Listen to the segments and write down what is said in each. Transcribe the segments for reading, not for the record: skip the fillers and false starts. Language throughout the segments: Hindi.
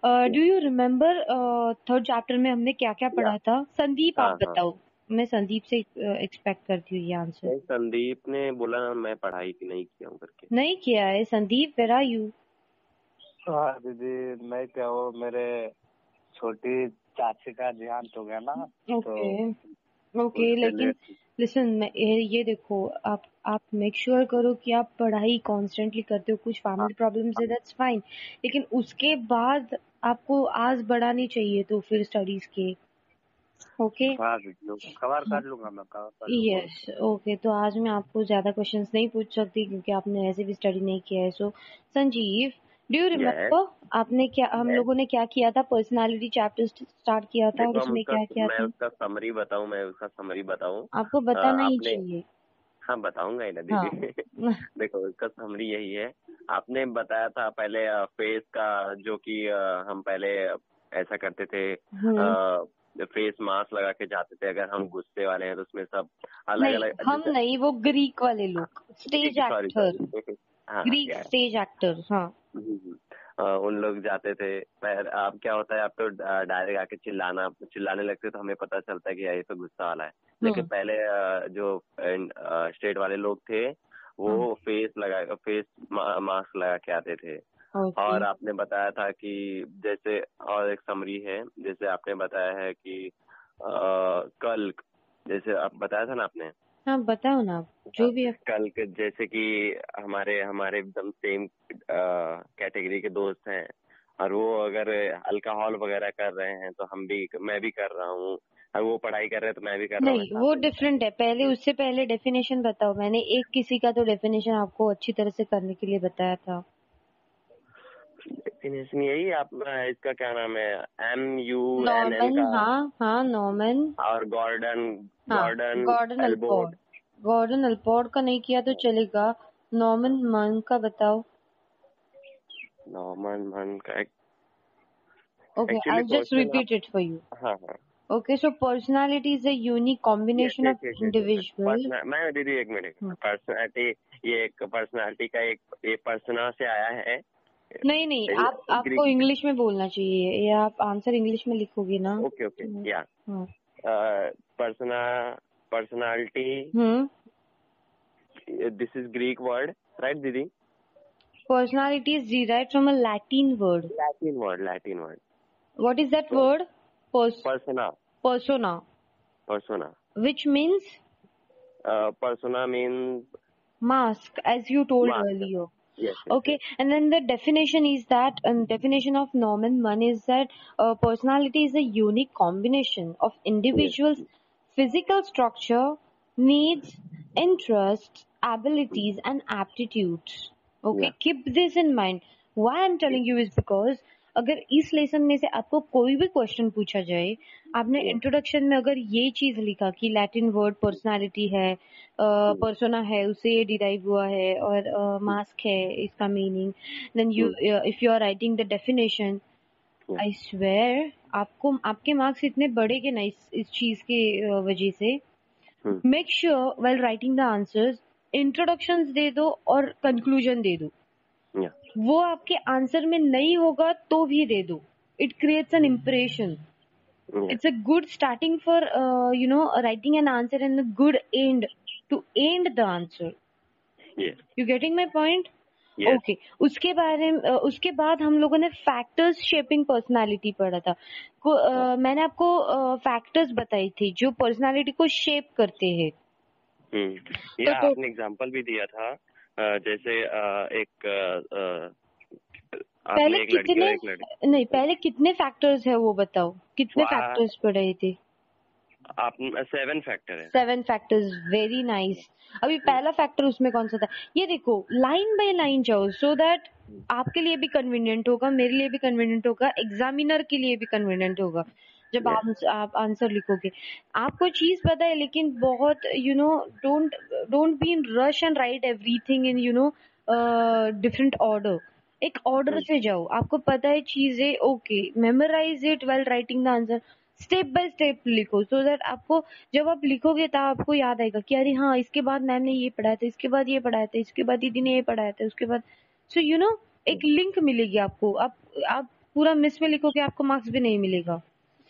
Do you remember third chapter में हमने क्या क्या या पढ़ा था? संदीप, हाँ आप हाँ। बताओ। मैं संदीप से एक्सपेक्ट करती हूँ ये आंसर। नहीं, संदीप ने बोला मैं पढ़ाई की नहीं किया हूँ करके। नहीं किया है संदीप, वेयर आर यू? हाँ दीदी, मैं क्या वो मेरे छोटी चाची का देहांत हो गया ना, ओके तो ओके, उसके लेकिन लिए। लिसन, ये देखो, आप मेक श्योर करो कि आप पढ़ाई कॉन्स्टेंटली करते हो। कुछ हाँ फैमिली प्रॉब्लम्स है, दैट्स फाइन, लेकिन उसके बाद आपको आस बढ़ानी चाहिए तो फिर स्टडीज के। ओके। हाँ दीदी, कवर कर लूंगा, मैं कवर कर लूंगा। यस ओके, तो आज मैं आपको ज्यादा क्वेश्चंस नहीं पूछ सकती क्योंकि आपने ऐसे भी स्टडी नहीं किया है। So Sanjeev, do you yes remember आपने क्या, हम यस। लोगों ने क्या किया था? पर्सनालिटी चैप्टर स्टार्ट किया था और देखो हम उसमें उसका क्या किया मैं था? उसका समरी बताऊं, आपको बताना ही आपने। चाहिए। हाँ बताऊंगा ही ना दीदी। हाँ। देखो उसका समरी यही है। आपने बताया था पहले फेस का, जो कि हम पहले ऐसा करते थे, हम्म। फेस मास्क लगा के जाते थे अगर हम गुस्से वाले हैं तो उसमें सब अलग नहीं, अलग हम जैसे। नहीं, वो ग्रीक वाले लोग, स्टेज सॉरी एक्टर, सॉरी। हाँ ग्रीक क्या। Stage actor. हाँ। उन लोग जाते थे। पर अब क्या होता है, अब तो डायरेक्ट आके चिल्लाने लगते तो हमें पता चलता है कि यार ये तो गुस्सा वाला है। लेकिन हम्म। पहले जो स्टेट वाले लोग थे हाँ। वो फेस मास्क लगा के आते थे। ओके। और आपने बताया था कि जैसे, और एक समरी है, जैसे आपने बताया है कि कल, जैसे आप बताया था ना आपने। हाँ बताओ ना आप, हाँ, जो भी आप। कल के जैसे कि हमारे हमारे एकदम सेम कैटेगरी के दोस्त हैं, और वो अगर अल्कोहल वगैरह कर रहे हैं तो मैं भी कर रहा हूँ, और वो पढ़ाई कर रहे हैं तो मैं भी कर रहा हूँ, नहीं, ऐसा वो नहीं होता डिफरेंट है। पहले, उससे पहले डेफिनेशन बताओ। मैंने एक किसी का तो डेफिनेशन आपको अच्छी तरह से करने के लिए बताया था। है। डेफिनेशन यही अपना इसका क्या नाम है, MUNN नॉर्मन, का। हाँ हाँ, नॉर्मन। और गॉर्डन हाँ, Gordon Gordon Allport. Allport. Gordon Allport का नहीं किया तो चलेगा। नॉर्मन मंक का बताओ। नॉर्मन मन का Okay, actually I'll just question आप। repeat it for you. हाँ हाँ। Okay, so personality is a unique yes combination yes of yes yes yes. individual. मैं दीदी एक मिनट, हम्म। पर्सनैलिटी, ये एक पर्सनैलिटी का एक ये पर्सना से आया है। नहीं नहीं, आपको ग्रीक। इंग्लिश में बोलना चाहिए, या आप आंसर इंग्लिश में लिखोगे ना? Okay okay yeah. हाँ। Persona personality, hmm. This is Greek word, right दीदी? Personality is derived from a Latin word. Latin word. What is that तो word? Persona Persona, persona which means persona mean mask, as you told mask. earlier. Yes yes Okay, yes. and then the definition is that, definition of Norman Mann is that personality is a unique combination of individuals' yes physical structure, needs, interests, abilities, and aptitudes. Okay, या keep this in mind. Why I'm telling you is because अगर इस लेसन में से आपको कोई भी क्वेश्चन पूछा जाए, आपने इंट्रोडक्शन में अगर ये चीज लिखा कि लैटिन वर्ड पर्सनालिटी है, पर्सोना है, उससे ये डिराइव हुआ है, और मास्क है इसका meaning, then you, if you are writing the definition, I swear आपको आपके मार्क्स इतने बढ़ेंगे ना इस चीज के वजह से। Make sure while writing the answers, introductions दे दो और कंक्लूजन दे दो। वो आपके आंसर में नहीं होगा तो भी दे दो। It creates an impression. It's a good starting for writing an answer and a good end to end the answer. You getting my point? Okay. उसके बाद हम लोगों ने फैक्टर्स शेपिंग पर्सनालिटी पढ़ा था। मैंने आपको फैक्टर्स बताई थी जो पर्सनालिटी को शेप करते हैं। या आपने एग्जांपल भी दिया था, जैसे पहले आपने एक लड़की कितने, और एक लड़की। नहीं, पहले कितने फैक्टर्स है वो बताओ, कितने फैक्टर्स पढ़े थे? आप 7 फैक्टर है। 7 फैक्टर्स, वेरी नाइस। अभी पहला फैक्टर उसमें कौन सा था? ये देखो, लाइन बाय लाइन जाओ, सो दैट आपके लिए भी कन्वीनियंट होगा, मेरे लिए भी कन्वीनियंट होगा, एग्जामिनर के लिए भी कन्वीनियंट होगा। जब आप आंसर लिखोगे, आपको चीज पता है, लेकिन बहुत don't don't be in rush and write everything in different order. एक ऑर्डर से जाओ, आपको पता है चीजें, okay, memorise it while writing the answer, step by step लिखो, सो दैट आपको जब आप लिखोगे तब आपको याद आएगा कि अरे हाँ, इसके बाद मैम ने ये पढ़ाया था, इसके बाद ये पढ़ाया था, इसके बाद दीदी ने ये पढ़ाया था, उसके बाद, सो एक लिंक मिलेगी आपको। आप पूरा मिस में लिखोगे आपको मार्क्स भी नहीं मिलेगा।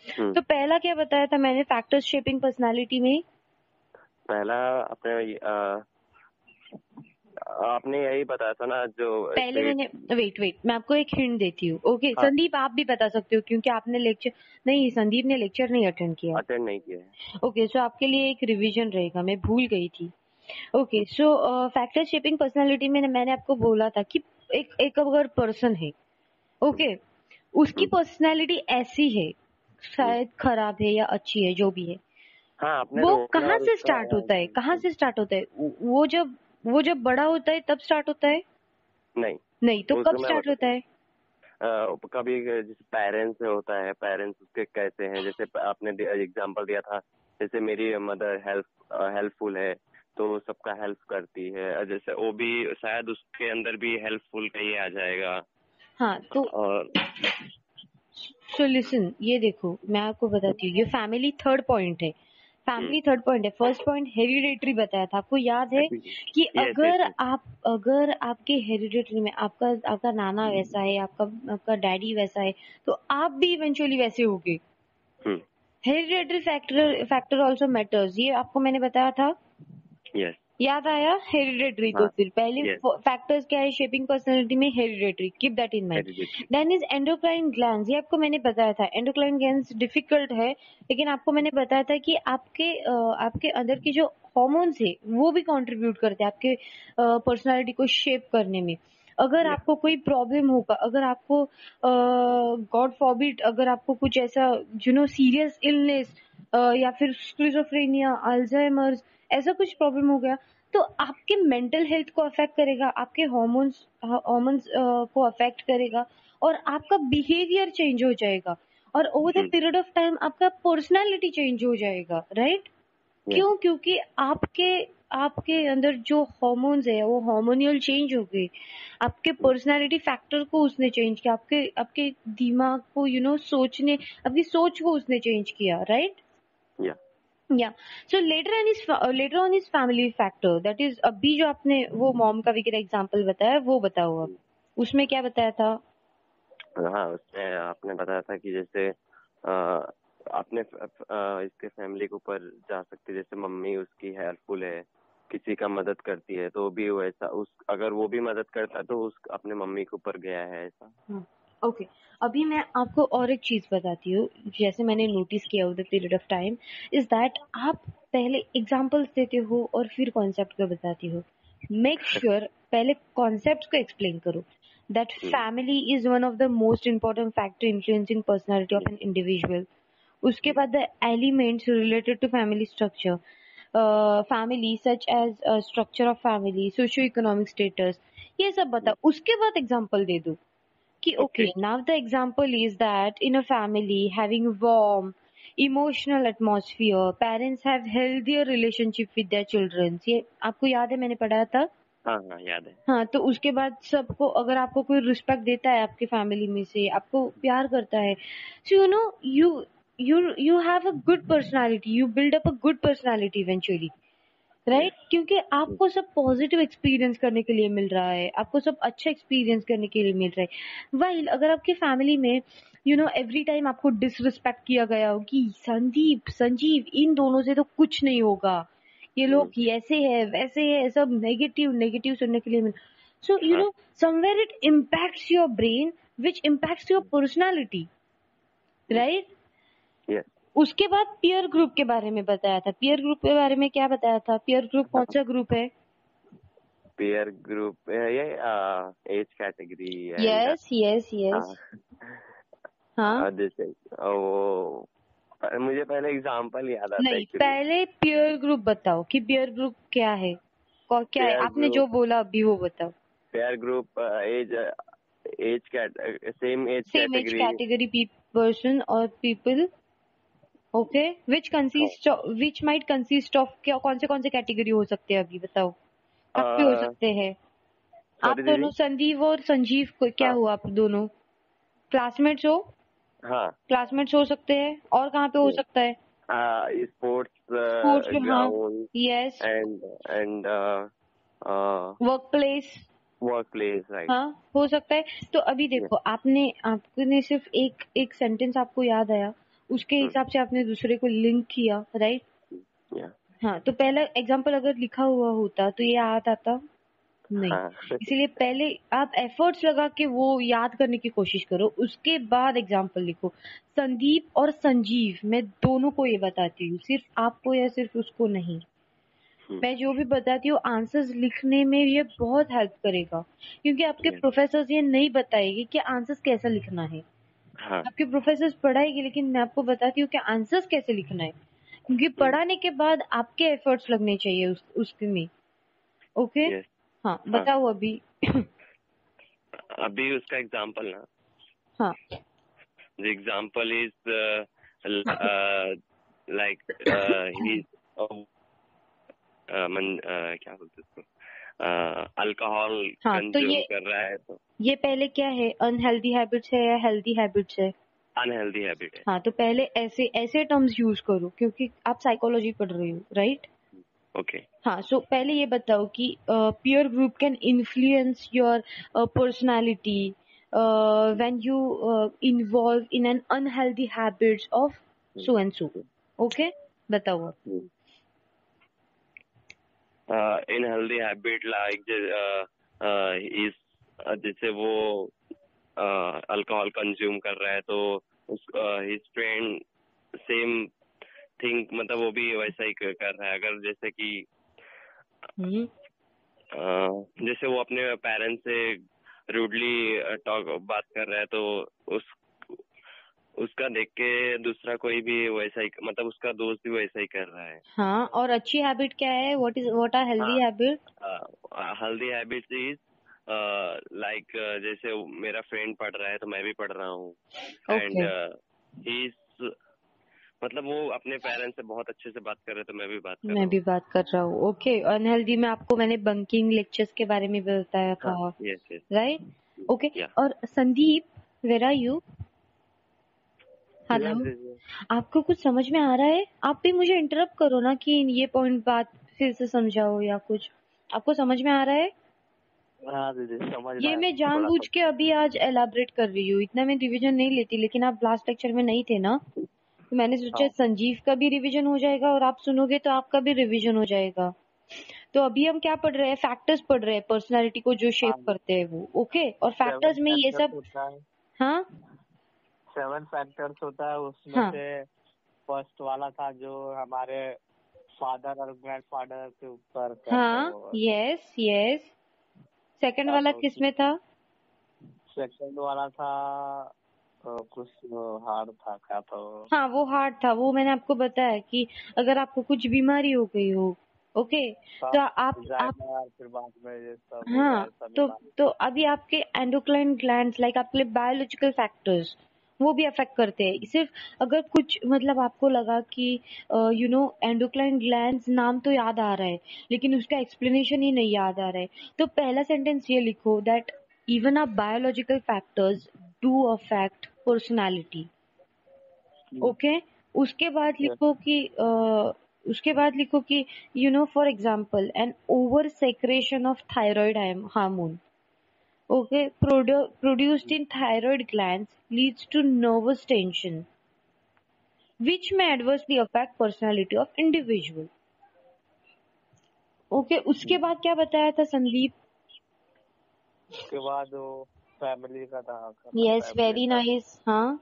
तो पहला क्या बताया था मैंने फैक्टर्स शेपिंग पर्सनालिटी में? पहला आपने यही बताया था ना, जो पहले मैंने वेट मैं आपको एक हिंट देती हूँ। ओके हाँ। संदीप आप भी बता सकते हो क्योंकि आपने लेक्चर नहीं, संदीप ने लेक्चर नहीं अटेंड किया। अटेंड नहीं किया है। ओके सो आपके लिए एक रिवीजन रहेगा, मैं भूल गई थी। Okay so factor shaping personality में मैंने आपको बोला था कि एक अगर पर्सन है, ओके उसकी पर्सनालिटी ऐसी है, शायद खराब है या अच्छी है जो भी है, हाँ, आपने वो रोकना कहाँ और से उसका स्टार्ट होता है? कहाँ से स्टार्ट होता है? वो जब बड़ा होता है तब स्टार्ट होता है? नहीं, तो कब उसको मैं स्टार्ट होता बताता है? हूँ। कभी जैसे पेरेंट्स से होता है, पेरेंट्स उसके कैसे हैं, जैसे आपने एग्जांपल दिया था, जैसे मेरी मदर हेल्पफुल है तो सबका हेल्प करती है, और जैसे वो भी शायद उसके अंदर भी हेल्पफुल का ये आ जाएगा। हाँ तो और सो लिसन, ये देखो मैं आपको बताती हूँ, ये फैमिली थर्ड पॉइंट है। फैमिली थर्ड पॉइंट है। फर्स्ट पॉइंट हेरिडेटरी बताया था, आपको याद है कि यस यस यस। अगर आपके हेरिडेटरी में आपका नाना वैसा है, आपका डैडी वैसा है, तो आप भी इवेंचुअली वैसे होगे। हेरिडेटरी फैक्टर ऑल्सो मैटर्स, ये आपको मैंने बताया था। यस। याद आया? हेरिडेटरी। तो हाँ। फिर पहले यस। फैक्टर्स क्या है शेपिंग पर्सनालिटी में? Hereditary, keep that in mind. Hereditary. Then is endocrine glands, ये आपको मैंने बताया था। एंडोक्राइन ग्लैंड्स डिफिकल्ट है, लेकिन आपको मैंने बताया था कि आपके अंदर की जो हॉर्मोन्स है वो भी कंट्रीब्यूट करते हैं आपके पर्सनालिटी को शेप करने में। अगर आपको कोई प्रॉब्लम होगा, अगर आपको गॉड फॉरबिड अगर आपको कुछ ऐसा सीरियस इलनेस या फिर स्किज़ोफ्रेनिया, अल्जाइमर्स, ऐसा कुछ प्रॉब्लम हो गया, तो आपके मेंटल हेल्थ को अफेक्ट करेगा, आपके हॉर्मोन्स को अफेक्ट करेगा, और आपका बिहेवियर चेंज हो जाएगा, और over the period of time आपका पर्सनालिटी चेंज हो जाएगा, राइट? क्यों? क्योंकि आपके आपके अंदर जो हॉर्मोन्स है वो हार्मोनियल चेंज हो गए, आपके पर्सनालिटी फैक्टर को उसने चेंज किया, आपके आपके दिमाग को सोचने, आपकी सोच को उसने चेंज किया, right? Yeah. So later on is family factor. That is अभी जो आपने वो मॉम का वगैरह एग्जांपल बताया वो बताओ अब, उसमें क्या बताया था? हाँ, उसमें आपने बताया था कि जैसे आपने इसके फैमिली के ऊपर जा सकते, जैसे मम्मी उसकी हेल्पफुल है, किसी का मदद करती है, तो भी वैसा अगर वो भी मदद करता है तो उस अपने मम्मी के ऊपर गया है ऐसा। ओके अभी मैं आपको और एक चीज बताती हूँ, जैसे मैंने नोटिस किया over the period of time, is that आप पहले एग्जांपल्स देते हो और फिर कॉन्सेप्ट को बताती हो। मेक श्योर पहले कॉन्सेप्ट को एक्सप्लेन करो, that family is one of the most important factor influencing personality of an individual. उसके बाद the elements related to family structure, family such as structure of family, socio economic status, ये सब बता। उसके बाद एग्जाम्पल दे दो कि okay, now the example is that in a family having warm emotional atmosphere, parents have healthier relationship with their children। ये आपको याद है, मैंने पढ़ा था। हाँ याद है। हाँ, तो उसके बाद सबको, अगर आपको कोई रिस्पेक्ट देता है आपके फैमिली में से, आपको प्यार करता है, सो you have a good personality, you build up a good personality eventually, right? क्योंकि आपको सब पॉजिटिव एक्सपीरियंस करने के लिए मिल रहा है, आपको सब अच्छा एक्सपीरियंस करने के लिए मिल रहा है। वाइल अगर आपके फैमिली में एवरी टाइम आपको डिसरिस्पेक्ट किया गया हो कि संदीप संजीव इन दोनों से तो कुछ नहीं होगा, ये लोग ऐसे है वैसे है, सब नेगेटिव नेगेटिव सुनने के लिए मिल, so somewhere it impacts your brain which impacts your personality, right? उसके बाद पीयर ग्रुप के बारे में बताया था। पीयर ग्रुप के बारे में क्या बताया था? पीयर ग्रुप कौन सा ग्रुप है? पीयर ग्रुप ये age category. Yes yes yes. हाँ जैसे वो मुझे पहले एग्जांपल याद आता है। नहीं, पहले पीयर ग्रुप बताओ कि पीयर ग्रुप क्या है, क्या है? आपने जो बोला अभी वो बताओ। Peer group same age category person और people, okay, which might consist of, क्या कौन से कैटेगरी हो सकते हैं? अभी बताओ कब पे हो सकते हैं? आप दोनों संदीप और संजीव को क्या हुआ? आप दोनों क्लासमेट्स हो? हाँ, क्लासमेट्स हो सकते हैं। और कहाँ पे हो सकता है? स्पोर्ट्स में, हाँ, ground yes, and work place, work place, right. हाँ, हो सकता है। तो अभी देखो, आपने सिर्फ एक सेंटेंस आपको याद आया, उसके हिसाब से आपने दूसरे को लिंक किया, राइट? हाँ, तो पहला एग्जाम्पल अगर लिखा हुआ होता तो ये याद आता नहीं। हाँ। इसीलिए पहले आप एफर्ट्स लगा के वो याद करने की कोशिश करो, उसके बाद एग्जाम्पल लिखो। संदीप और संजीव, मैं दोनों को ये बताती हूँ, सिर्फ आपको या सिर्फ उसको नहीं। मैं जो भी बताती हूँ आंसर्स लिखने में ये बहुत हेल्प करेगा, क्योंकि आपके प्रोफेसर्स ये नहीं बताएंगे कि आंसर्स कैसे लिखना है। हाँ। आपके प्रोफेसर्स पढ़ाएंगे, लेकिन मैं आपको बताती हूँ कि आंसर्स कैसे लिखना है, क्योंकि पढ़ाने के बाद आपके एफर्ट्स लगने चाहिए उसमें। ओके? हाँ, बताओ अभी। अभी उसका एग्जाम्पल ना, हाँ, the example is like he's क्या बोलते उसको, अल्कोहल हाँ, तो कंज्यूम कर रहा है, तो ये पहले क्या है, अनहेल्दी हैबिट्स है या हेल्दी हैबिट्स है? अनहेल्दी हैबिट है। हाँ, तो पहले ऐसे ऐसे टर्म्स यूज करो, क्योंकि आप साइकोलॉजी पढ़ रहे हो, राइट? ओके। हाँ, सो पहले ये बताओ कि peer group can influence your personality when you involve in an unhealthy habits of so and so. Okay, बताओ आप। इन हेल्दी हैबिट लाइक इस जैसे वो अल्कोहल कंज्यूम कर रहा है, तो हिज फ्रेंड सेम थिंग, मतलब वो भी वैसा ही कर रहा है। अगर जैसे कि जैसे वो अपने पेरेंट्स से रूडली बात कर रहा है, तो उसका देख के दूसरा कोई भी वैसा ही, मतलब उसका दोस्त भी वैसा ही कर रहा है। हाँ, और अच्छी हैबिट क्या है? What are healthy habit? Healthy habits is like जैसे मेरा फ्रेंड पढ़ रहा है तो मैं भी पढ़ रहा हूँ, एंड ही मतलब वो अपने पेरेंट्स से बहुत अच्छे से बात कर रहे हैं, तो मैं भी बात कर रहा हूँ। ओके, अनहेल्दी में आपको मैंने बंकिंग लेक्चर्स के बारे में बताया था, राइट? ओके, और Sandeep, where are you? Hello, आपको कुछ समझ में आ रहा है? आप भी मुझे इंटरप्ट करो ना कि ये पॉइंट बात फिर से समझाओ या कुछ। आपको समझ में आ रहा है? हाँ दीदी, समझ ये मैं जानबूझ के अभी आज एलाबरेट कर रही हूँ, इतना मैं रिवीजन नहीं लेती, लेकिन आप लास्ट लेक्चर में नहीं थे ना, तो मैंने सोचा संजीव का भी रिवीजन हो जाएगा और आप सुनोगे तो आपका भी रिवीजन हो जाएगा। तो अभी हम क्या पढ़ रहे हैं? फैक्टर्स पढ़ रहे हैं, पर्सनालिटी को जो शेप करते हैं वो। ओके, और फैक्टर्स में ये सब, हाँ, 7 फैक्टर्स होता है, उसमें से फर्स्ट वाला था जो हमारे फादर और ग्रैंडफादर के ऊपर। हाँ, यस यस। सेकंड वाला किस में था? सेकंड वाला था कुछ हार्ड था, क्या था? हाँ, वो हार्ड था, वो मैंने आपको बताया कि अगर आपको कुछ बीमारी हो गई हो, ओके, तो आप फिर बाद में ये सब, हाँ, तो अभी आपके एंडोक्राइन ग्लैंड्स, लाइक आपके बायोलॉजिकल फैक्टर्स, वो भी अफेक्ट करते हैं। सिर्फ अगर कुछ, मतलब आपको लगा कि एंडोक्राइन ग्लैंड्स नाम तो याद आ रहा है, लेकिन उसका एक्सप्लेनेशन ही नहीं याद आ रहा है, तो पहला सेंटेंस ये लिखो that even our biological factors do affect personality. Okay, उसके बाद लिखो कि for example an over secretion of thyroid hormone, okay, produced in thyroid glands leads to nervous tension which may adversely affect personality of individual. Okay, उसके बाद क्या बताया था संदीप? उसके बाद वो फैमिली का था। Yes, very nice. हाँ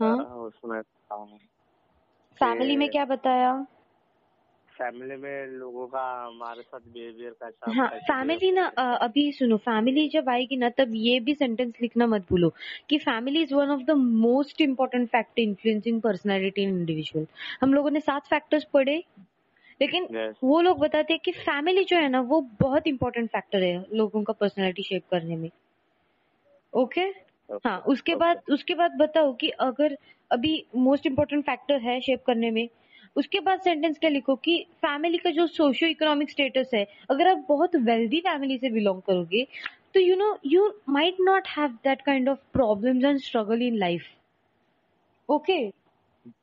हाँ, उसमें फैमिली में क्या बताया? फैमिली में लोगों का हमारे साथ बिहेवियर कैसा। हाँ, फैमिली ना, अभी सुनो, फैमिली जब आएगी ना तब ये भी सेंटेंस लिखना मत भूलो कि family is one of the most important factor influencing personality in individual. हम लोगों ने 7 फैक्टर्स पढ़े, लेकिन वो लोग बताते हैं कि फैमिली जो है ना वो बहुत इंपॉर्टेंट फैक्टर है लोगों का पर्सनालिटी शेप करने में। ओके, हाँ, उसके बाद बताओ कि अगर अभी मोस्ट इम्पोर्टेंट फैक्टर है शेप करने में, उसके बाद सेंटेंस क्या लिखो कि फैमिली का जो सोशियो इकोनॉमिक स्टेटस है, अगर आप बहुत वेल्दी फैमिली से बिलोंग करोगे तो you might not have that kind of problems and struggle in life. Okay,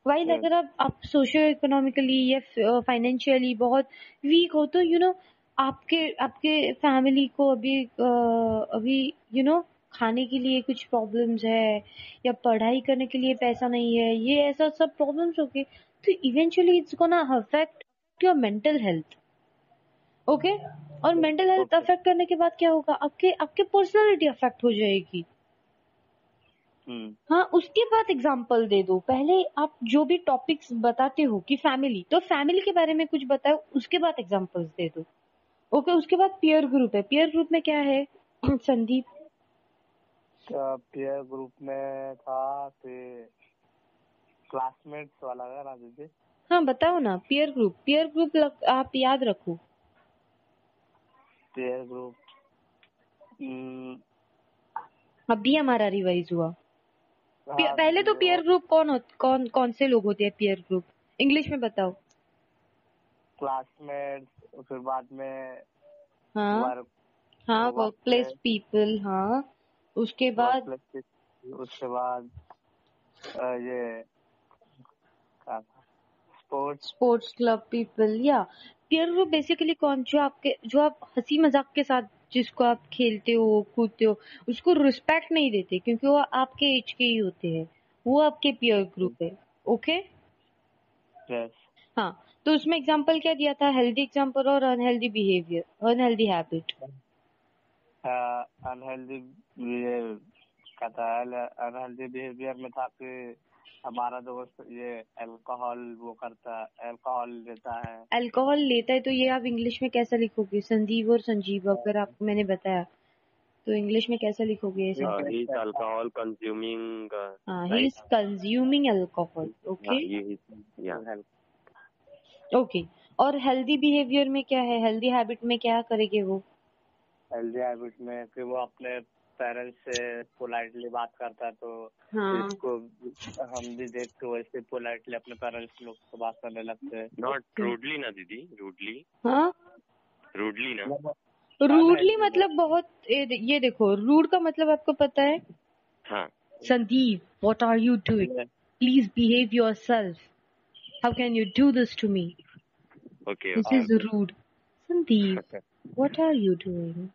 while अगर आप सोशियो इकोनॉमिकली या फाइनेंशियली बहुत वीक हो तो आपके आपके फैमिली को अभी खाने के लिए कुछ प्रॉब्लम्स है या पढ़ाई करने के लिए पैसा नहीं है, ये ऐसा सब प्रॉब्लम्स हो गए, तो eventually it's gonna affect your mental health. Okay, और मेंटल हेल्थ अफेक्ट करने के बाद क्या होगा, आपके आपके पर्सनालिटी अफेक्ट हो जाएगी। हाँ, उसके बाद एग्जाम्पल दे दो। पहले आप जो भी टॉपिक्स बताते हो कि फैमिली, तो फैमिली के बारे में कुछ बताओ, उसके बाद एग्जाम्पल्स दे दो। ओके, उसके बाद पीयर ग्रुप है। पीयर ग्रुप में क्या है संदीप? पीयर ग्रुप में था कि क्लासमेट्स वाला है ना दीदी? हाँ बताओ ना, पीयर ग्रुप। पीयर ग्रुप आप याद रखो। पीयर ग्रुप अभी हमारा रिवाइज हुआ। हाँ, पहले तो पीयर ग्रुप कौन से लोग होते हैं पीयर ग्रुप? इंग्लिश में बताओ। क्लासमेट्स, फिर बाद में हाँ वर्क प्लेस पीपल। हाँ, उसके बाद ये स्पोर्ट्स क्लब पीपल। या पीयर ग्रुप बेसिकली कौन, जो आप हंसी मजाक के साथ जिसको आप खेलते हो कूदते हो, उसको रिस्पेक्ट नहीं देते क्योंकि वो आपके एज के ही होते हैं, वो आपके पीयर ग्रुप है। ओके, हाँ, तो उसमें एग्जांपल क्या दिया था? हेल्दी एग्जांपल और unhealthy behaviour, unhealthy habit. Unhealthy unhealthy behaviour में था कि हमारा दोस्त ये अल्कोहल लेता है। अल्कोहल लेता है, तो ये आप इंग्लिश में कैसा लिखोगे? संजीव और संजीव अगर आपको मैंने बताया तो इंग्लिश में कैसा लिखोगे? he is alcohol consuming he is consuming alcohol। Okay, okay. और हेल्दी बिहेवियर में क्या है? हेल्दी हैबिट में क्या करेंगे वो? हेल्दी हैबिट में कि वो अपने पेरेंट्स से पोलाइटली बात करता है, तो इसको हम भी देख के वैसे पोलाइटली अपने पेरेंट्स लोग से बात करने लगते हैं। नॉट रूडली ना दीदी, रूडली। हाँ, रूडली ना, रूडली मतलब बहुत, ये देखो, रूड का मतलब आपको पता है? हाँ। Sandeep, what are you doing? Please behave yourself. How can you do this to me? Okay, this is rude. Sandeep, what are you doing?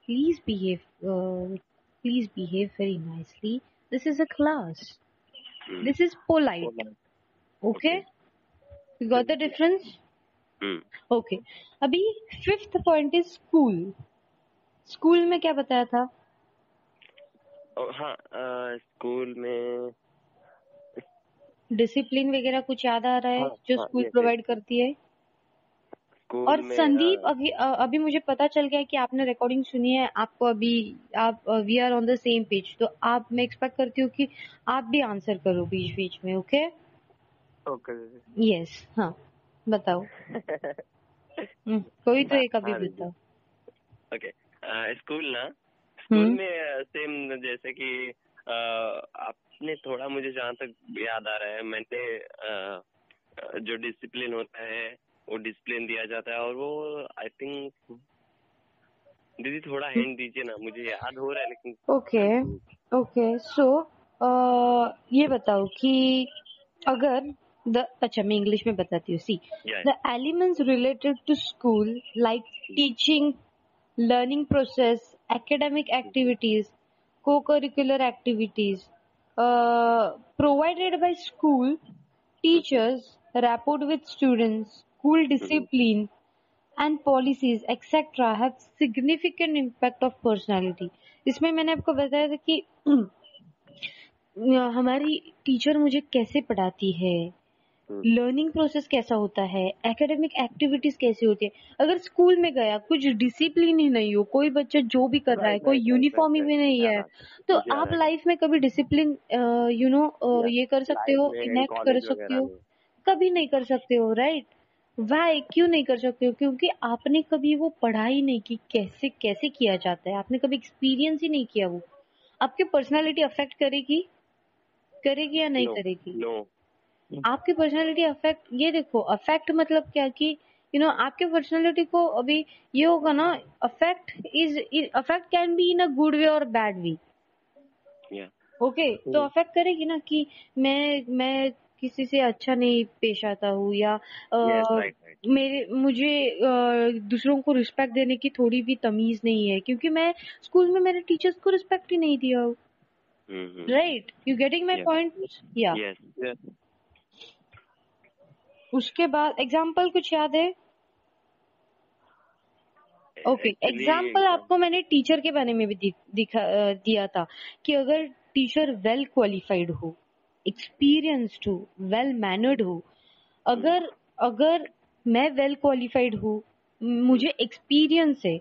Please behave very nicely. This is a class. This is polite. Okay? You got the difference? Okay. अभी fifth point is school. School में क्या बताया था? हाँ, स्कूल में डिसिप्लिन वगैरह कुछ याद आ रहा है जो स्कूल प्रोवाइड करती है? और में, संदीप, अभी मुझे पता चल गया कि आपने रिकॉर्डिंग सुनी है, आपको अभी we are on the same page, तो आप, मैं एक्सपेक्ट करती हूँ कि आप भी आंसर करो बीच बीच में। ओके यस, हाँ बताओ। कोई तो एक अभी बताओ। ओके, स्कूल ना, स्कूल में सेम जैसे कि आपने थोड़ा, मुझे जहाँ तक याद आ रहा है, मैंने जो डिसिप्लिन होता है वो डिसिप्लिन दिया जाता है, और वो आई थिंक दीदी थोड़ा हिंट दीजिए ना, मुझे याद हो रहा है लेकिन। ओके सो ये बताओ कि अगर अच्छा, मैं इंग्लिश में बताती हूँ। See, the elements related to school like teaching, learning process, academic activities, co-curricular activities provided by school, teachers, rapport with students, school discipline and policies etc. have significant impact of personality. इसमें मैंने आपको बताया था कि हमारी टीचर मुझे कैसे पढ़ाती है, लर्निंग प्रोसेस कैसा होता है, एकेडमिक एक्टिविटीज कैसी होती है। अगर स्कूल में गया कुछ डिसिप्लिन ही नहीं हो, कोई बच्चा जो भी कर रहा है, कोई यूनिफॉर्म भी नहीं है, तो आप लाइफ में कभी डिसिप्लिन ये कर सकते हो, इनेक्ट कर सकते हो? कभी नहीं कर सकते हो, राइट? वाई, क्यों नहीं कर सकते हो? क्योंकि आपने कभी वो पढ़ाई नहीं की, कैसे कैसे किया जाता है, आपने कभी एक्सपीरियंस ही नहीं किया। वो आपकी पर्सनालिटी अफेक्ट करेगी या नहीं करेगी? आपकी पर्सनालिटी अफेक्ट, ये देखो, अफेक्ट मतलब क्या कि आपके पर्सनालिटी को अभी ये होगा ना, affect can be in a good way और बैड वे। ओके, तो अफेक्ट करेगी ना कि मैं किसी से अच्छा नहीं पेश आता हूँ, या right. मुझे दूसरों को रिस्पेक्ट देने की थोड़ी भी तमीज नहीं है, क्योंकि मैं स्कूल में मेरे टीचर्स को रिस्पेक्ट ही नहीं दिया। Right, you getting my point? या उसके बाद एग्जाम्पल कुछ याद है? ओके, एग्जाम्पल आपको मैंने टीचर के बारे में भी दिया था कि अगर टीचर वेल क्वालिफाइड हो, एक्सपीरियंस्ड हो, वेल मैनर्ड हो, अगर मैं वेल क्वालिफाइड हूँ, मुझे एक्सपीरियंस है,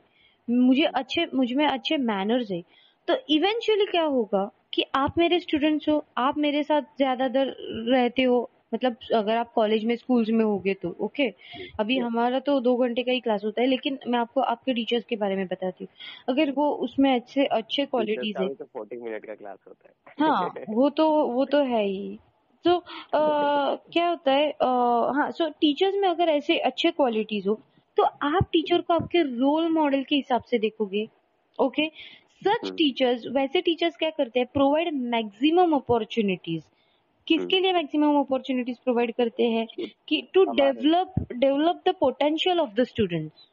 मुझ में अच्छे मैनर्स है, तो इवेंचुअली क्या होगा कि आप मेरे स्टूडेंट्स हो, आप मेरे साथ ज्यादा देर रहते हो, मतलब अगर आप कॉलेज में स्कूल्स में होगे तो ओके। अभी हमारा तो 2 घंटे का ही क्लास होता है, लेकिन मैं आपको आपके टीचर्स के बारे में बताती हूँ। अगर वो उसमें अच्छे क्वालिटीज है, तो 40 मिनट का क्लास होता है। हाँ वो तो है ही। तो क्या होता है, हाँ, सो टीचर्स में अगर ऐसे अच्छे क्वालिटीज हो, तो आप टीचर को आपके रोल मॉडल के हिसाब से देखोगे। ओके, सच टीचर्स, वैसे टीचर्स क्या करते हैं, प्रोवाइड मैक्सिमम अपॉर्चुनिटीज। किसके लिए मैक्सिमम अपॉर्चुनिटीज प्रोवाइड करते हैं? कि to develop the potential of the students.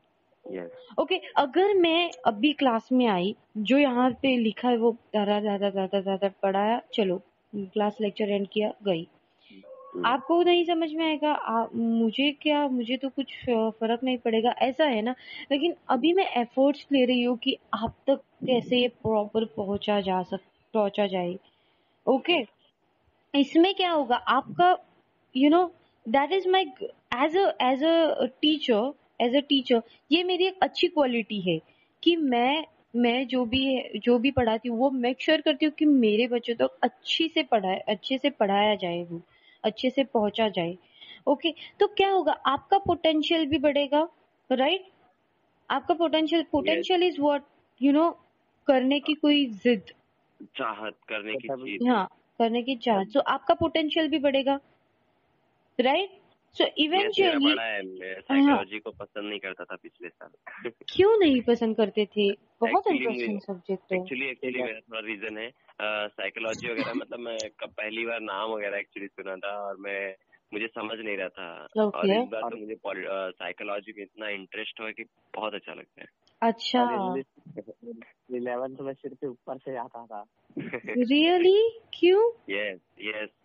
Okay, अगर मैं अभी क्लास में आई, जो यहाँ पे लिखा है वो दादा पढ़ाया, चलो क्लास लेक्चर एंड किया, गई, आपको नहीं समझ में आएगा, मुझे तो कुछ फर्क नहीं पड़ेगा, ऐसा है ना। लेकिन अभी मैं एफर्ट्स ले रही हूँ कि आप तक कैसे प्रॉपर पहुंचा जाए। ओके, इसमें क्या होगा आपका, that is my, as a teacher ये मेरी एक अच्छी क्वालिटी है कि मैं जो भी पढ़ाती हूँ, वो मेक श्योर करती हूँ कि मेरे बच्चों तक अच्छे से पढ़ाया जाए, वो अच्छे से पहुंचा जाए। ओके, तो क्या होगा, आपका पोटेंशियल भी बढ़ेगा। राइट, आपका पोटेंशियल इज व्हाट, करने की कोई जिद, चाहत, करने की चीज, हाँ, करने की चाहत, तो आपका पोटेंशियल भी बढ़ेगा। राइट, सो इवेंचुअली, मैं साइकोलॉजी को पसंद नहीं करता था पिछले साल। क्यों नहीं पसंद करते थे? बहुत इंटरेस्टिंग सब्जेक्ट है। एक्चुअली मेरा थोड़ा रीजन है, साइकोलॉजी वगैरह, मतलब मैं पहली बार नाम वगैरह एक्चुअली सुना था, और मुझे समझ नहीं रहा था। और इस बार तो मुझे साइकोलॉजी में इतना इंटरेस्ट हुआ कि बहुत अच्छा लगता है। अच्छा, 11th में सिर्फ ऊपर से आता था। रियली? क्यों? यस,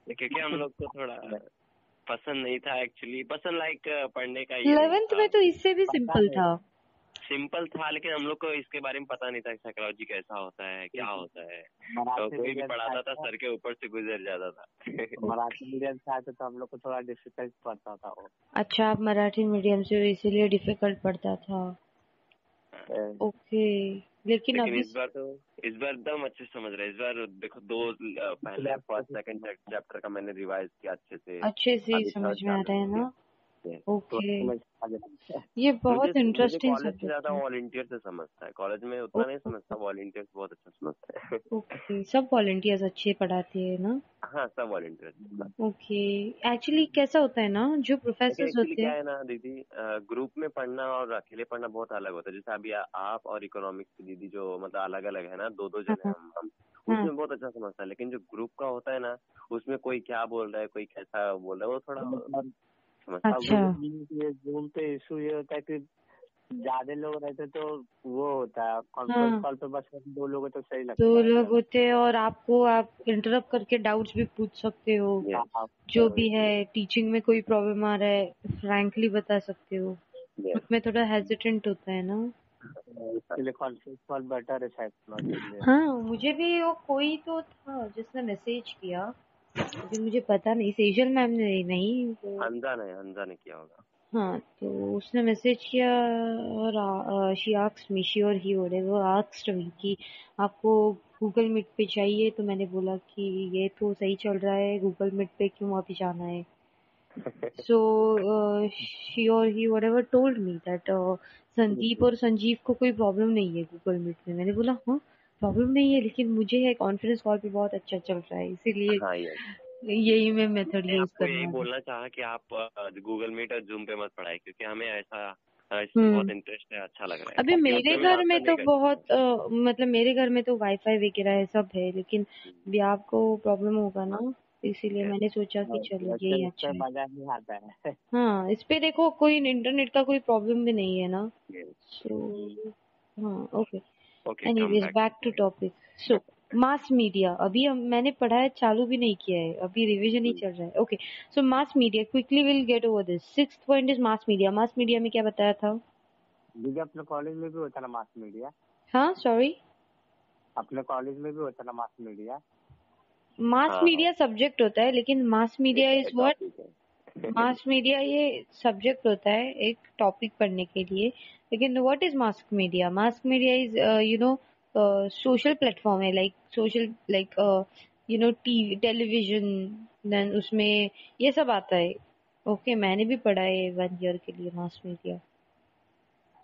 क्योंकि हम लोग को थोड़ा पसंद नहीं था एक्चुअली, पसंद लाइक पढ़ने का। 11th में तो इससे भी सिंपल था, लेकिन हम लोग को इसके बारे में पता नहीं था साइकोलॉजी कैसा होता है, क्या होता है। तो कोई भी पढ़ाता था, सर के ऊपर से गुजर जाता था। मराठी मीडियम से आए थे तो हम लोग को थोड़ा डिफिकल्ट पड़ता था वो। अच्छा, आप मराठी मीडियम से, इसीलिए डिफिकल्ट पड़ता था। ओके, लेकिन अभी इस बार एकदम अच्छे से समझ रहे हैं। इस बार देखो, पहले फर्स्ट सेकंड चैप्टर का मैंने रिवाइज किया अच्छे से समझ में आ रहा है ना। ओके, ये बहुत इंटरेस्टिंग कॉलेज से सब्जेक्ट ज्यादा है। वॉलंटियर से समझता है, कॉलेज में उतना नहीं समझता, वॉलंटियर्स बहुत अच्छा समझता है। ओके, सब वॉलंटियर्स अच्छे पढ़ाते हैं ना? हाँ, सब वॉलंटियर्स। ओके, एक्चुअली कैसा होता है ना, जो प्रोफेसर्स होते क्या हैं, है ना दीदी, ग्रुप में पढ़ना और अकेले पढ़ना बहुत अलग होता है। जैसे अभी आप और इकोनॉमिक्स की दीदी जो मतलब अलग अलग है ना, दो जन है हम उसमें बहुत अच्छा समझता है। लेकिन जो ग्रुप का होता है ना, उसमें कोई क्या बोल रहा है, कोई कैसा बोल रहा है, वो थोड़ा अच्छा, जूम पे इशू ये होता है कि ज्यादा लोग रहते तो वो होता है, कॉन्फ्रेंस कॉल पे बस 2 लोग तो सही लगता है। 2 लोग होते हैं और आप इंटरप्ट करके डाउट्स भी पूछ सकते हो, जो भी है, टीचिंग में कोई प्रॉब्लम आ रहा है फ्रैंकली बता सकते हो। उसमें थोड़ा हेजिटेंट होता है ना, इसलिए कॉन्फ्रेंस कॉल बेटर है शायद। हाँ, मुझे भी वो कोई तो था जिसने मैसेज किया, अभी मुझे पता नहीं, सेजल मैम ने नहीं, तो हंजा ने किया होगा। हाँ, तो उसने मैसेज किया और शी आस्क्ड मी, शी और ही वो आस्क्ड मी कि आपको गूगल मीट पे चाहिए, तो मैंने बोला कि ये तो सही चल रहा है, गूगल मीट पे क्यों वापस जाना है। सो शी और he whatever told me that Sandeep और संजीव को कोई प्रॉब्लम नहीं है गूगल मीट में। मैंने बोला हाँ, प्रॉब्लम नहीं है, लेकिन मुझे है कॉन्फ्रेंस कॉल पे बहुत अच्छा चल रहा है, इसीलिए यही मैं मेथड यूज आपको यही करना बोलना चाहा कि आप गूगल मीट और जूम पे मत पढ़ाई, क्योंकि हमें ऐसा इसमें बहुत इंटरेस्ट है, अच्छा लग रहा है। अभी मेरे घर में तो बहुत मतलब मेरे घर में तो वाईफाई वगैरह है, सब है, लेकिन भी आपको प्रॉब्लम होगा ना, इसीलिए मैंने सोचा कि चलो यही अच्छा है। मजा नहीं आता है। हाँ, इस पे देखो कोई इंटरनेट का कोई प्रॉब्लम भी नहीं है ना, सो हाँ okay. Anyways back to topic. So mass media, अभी मैंने पढ़ा है, चालू भी नहीं किया है, अभी रिवीजन ही चल रहा है। Okay, so mass media, quickly will get over this. 6th point is mass media. Mass media में क्या बताया था दीदी? अपने कॉलेज में भी होता ना मास मीडिया? हाँ सॉरी, अपने कॉलेज में भी होता ना mass media? Mass media subject होता है, लेकिन mass media is what? Mass media ये सब्जेक्ट होता है एक टॉपिक पढ़ने के लिए, लेकिन what is mass media? Mass media is you know social platform है, like social, like you know TV, television, then उसमें ये सब आता है। ओके, मैंने भी पढ़ा है 1 ईयर के लिए मास मीडिया।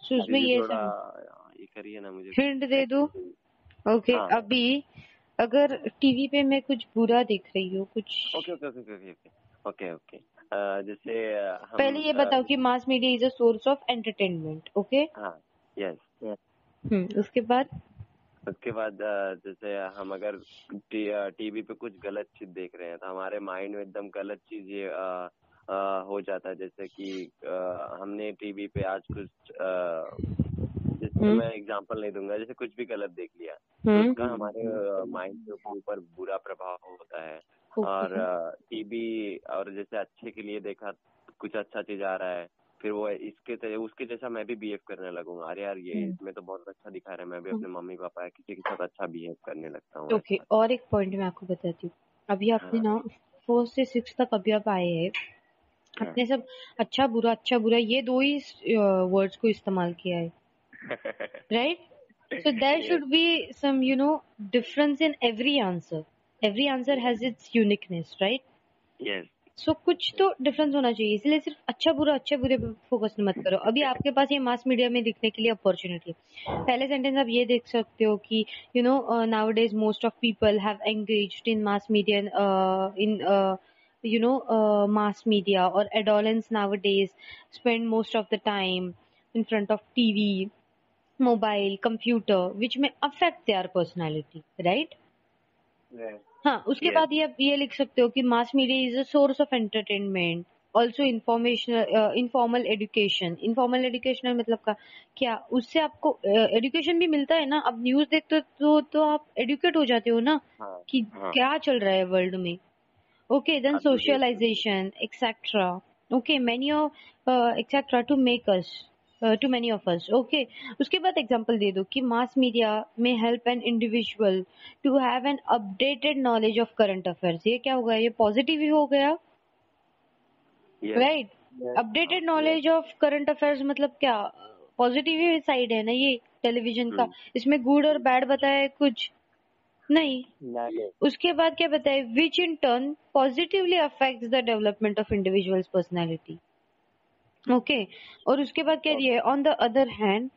सो उसमें ये सब ये करिए ना, मुझे हिंट दे दो। ओके, अभी अगर टीवी पे मैं कुछ बुरा देख रही हूँ, कुछ ओके जैसे हम पहले ये बताओ कि mass media is a source of entertainment. Okay, हाँ, यस। उसके बाद जैसे हम अगर टीवी पे कुछ गलत चीज देख रहे हैं तो हमारे माइंड में एकदम गलत चीज ये हो जाता है। जैसे कि हमने टीवी पे आज कुछ जैसे मैं एग्जांपल नहीं दूंगा, जैसे कुछ भी गलत देख लिया तो उसका हमारे माइंड के ऊपर बुरा प्रभाव होता है। और टीवी, और जैसे अच्छे के लिए देखा, कुछ अच्छा चीज आ रहा है, फिर वो उसके जैसा मैं भी बिहेव करने लगूंगा। अरे यार, ये इसमें तो बहुत अच्छा दिखा रहा है, मैं भी अपने मम्मी पापा या किसी के साथ अच्छा बिहेव करने लगता हूँ। ओके, और एक पॉइंट मैं आपको बताती हूँ। अभी आपने ना 4th से 6th तक अभी आप आए हैं, आपने सब अच्छा बुरा ये 2 ही वर्ड्स को इस्तेमाल किया है, right? So there should be some, you know, difference in every answer. Every answer has its uniqueness, right? Yes. So कुछ तो डिफरेंस होना चाहिए, इसलिए सिर्फ अच्छे बुरे पे फोकस मत करो। अभी आपके पास ये मास मीडिया में दिखने के लिए अपॉर्चुनिटी है। पहले सेंटेंस आप ये देख सकते हो कि you know nowadays most of people have engaged in mass media, in you know mass media, or adolescents nowadays spend most of the time in front of TV, mobile, computer, which may affect their personality, right? हाँ, उसके बाद ये आप ये लिख सकते हो कि mass media is a source of entertainment, also information, informal education. Informal educational मतलब का क्या? उससे आपको एजुकेशन भी मिलता है ना। अब न्यूज देखते हो तो आप एडुकेट हो जाते हो ना कि क्या चल रहा है वर्ल्ड में। Okay, then socialisation etcetera. Okay, many of etcetera to make us, to many of us. Okay, उसके बाद एग्जांपल दे दो कि मास मीडिया में help an individual to have an updated knowledge of current affairs. ये क्या होगा? ये पॉजिटिव ही हो गया, right? Updated knowledge of current affairs मतलब क्या? पॉजिटिव ही साइड है ना ये टेलीविजन का। इसमें गुड और बैड बताया है कुछ नहीं। उसके बाद क्या बताए? Which in turn positively affects the development of individual's personality. Okay, और उसके बाद क्या दिया है? On the other hand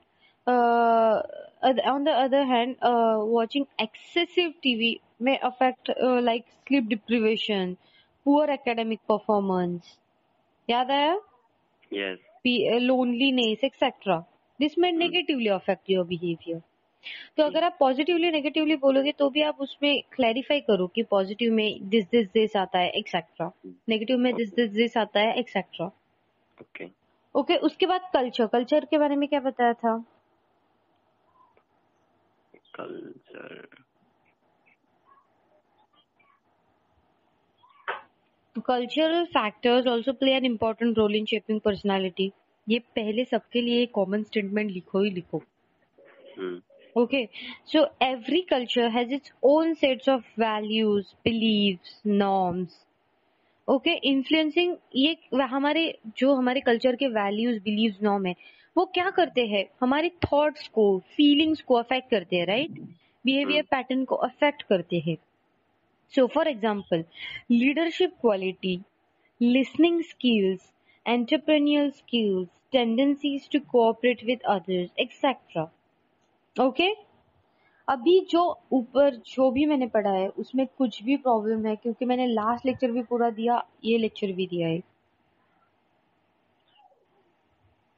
watching excessive TV may affect like sleep deprivation, poor academic performance. याद आया? Yes. Loneliness, etc. This may negatively affect your behavior. तो अगर आप पॉजिटिवली नेगेटिवली बोलोगे तो भी आप उसमें क्लैरिफाई करो कि पॉजिटिव में दिस आता है एक्सेट्रा, नेगेटिव में दिस आता है एक्सेट्रा। ओके, उसके बाद कल्चर के बारे में क्या बताया था? Cultural factors also play an important role in shaping personality. ये पहले सबके लिए कॉमन स्टेटमेंट लिखो। Okay, so every culture has its own sets of values, beliefs, norms. Okay, influencing ये हमारे कल्चर के वैल्यूज, बिलीव्स, नॉर्म है, वो क्या करते हैं? हमारे थॉट्स को, फीलिंग्स को अफेक्ट करते हैं, राइट? बिहेवियर पैटर्न को अफेक्ट करते हैं। So, for example, leadership quality, listening skills, entrepreneurial skills, tendencies to cooperate with others, etc. Okay? अभी जो ऊपर जो भी मैंने पढ़ा है उसमें कुछ भी प्रॉब्लम है, क्योंकि मैंने लास्ट लेक्चर भी पूरा दिया, ये लेक्चर भी दिया है।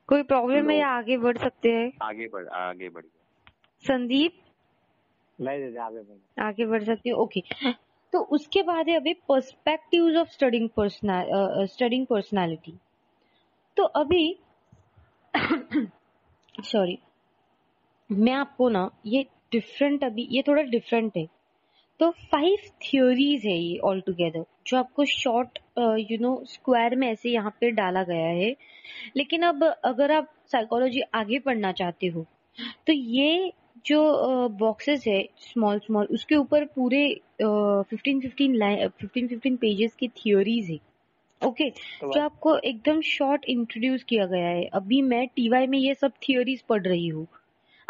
कोई प्रॉब्लम है या आगे बढ़ सकते हैं? आगे बढ़ संदीप, नहीं, आगे बढ़ सकती हो? ओके, तो उसके बाद है अभी पर्सपेक्टिव्स ऑफ स्टडिंग पर्सनालिटी। तो अभी सॉरी, मैं आपको ना ये डिफरेंट, अभी ये थोड़ा डिफरेंट है। तो 5 थियोरीज है ये ऑल टुगेदर, जो आपको शॉर्ट स्क्वायर में ऐसे यहाँ पे डाला गया है। लेकिन अब अगर आप साइकोलॉजी आगे पढ़ना चाहते हो तो ये जो बॉक्सेस है स्मॉल स्मॉल, उसके ऊपर पूरे 15 पेजेस की थियोरीज है। ओके, जो आपको एकदम शॉर्ट इंट्रोड्यूस किया गया है। अभी मैं टीवाई में ये सब थियोरीज पढ़ रही हूँ,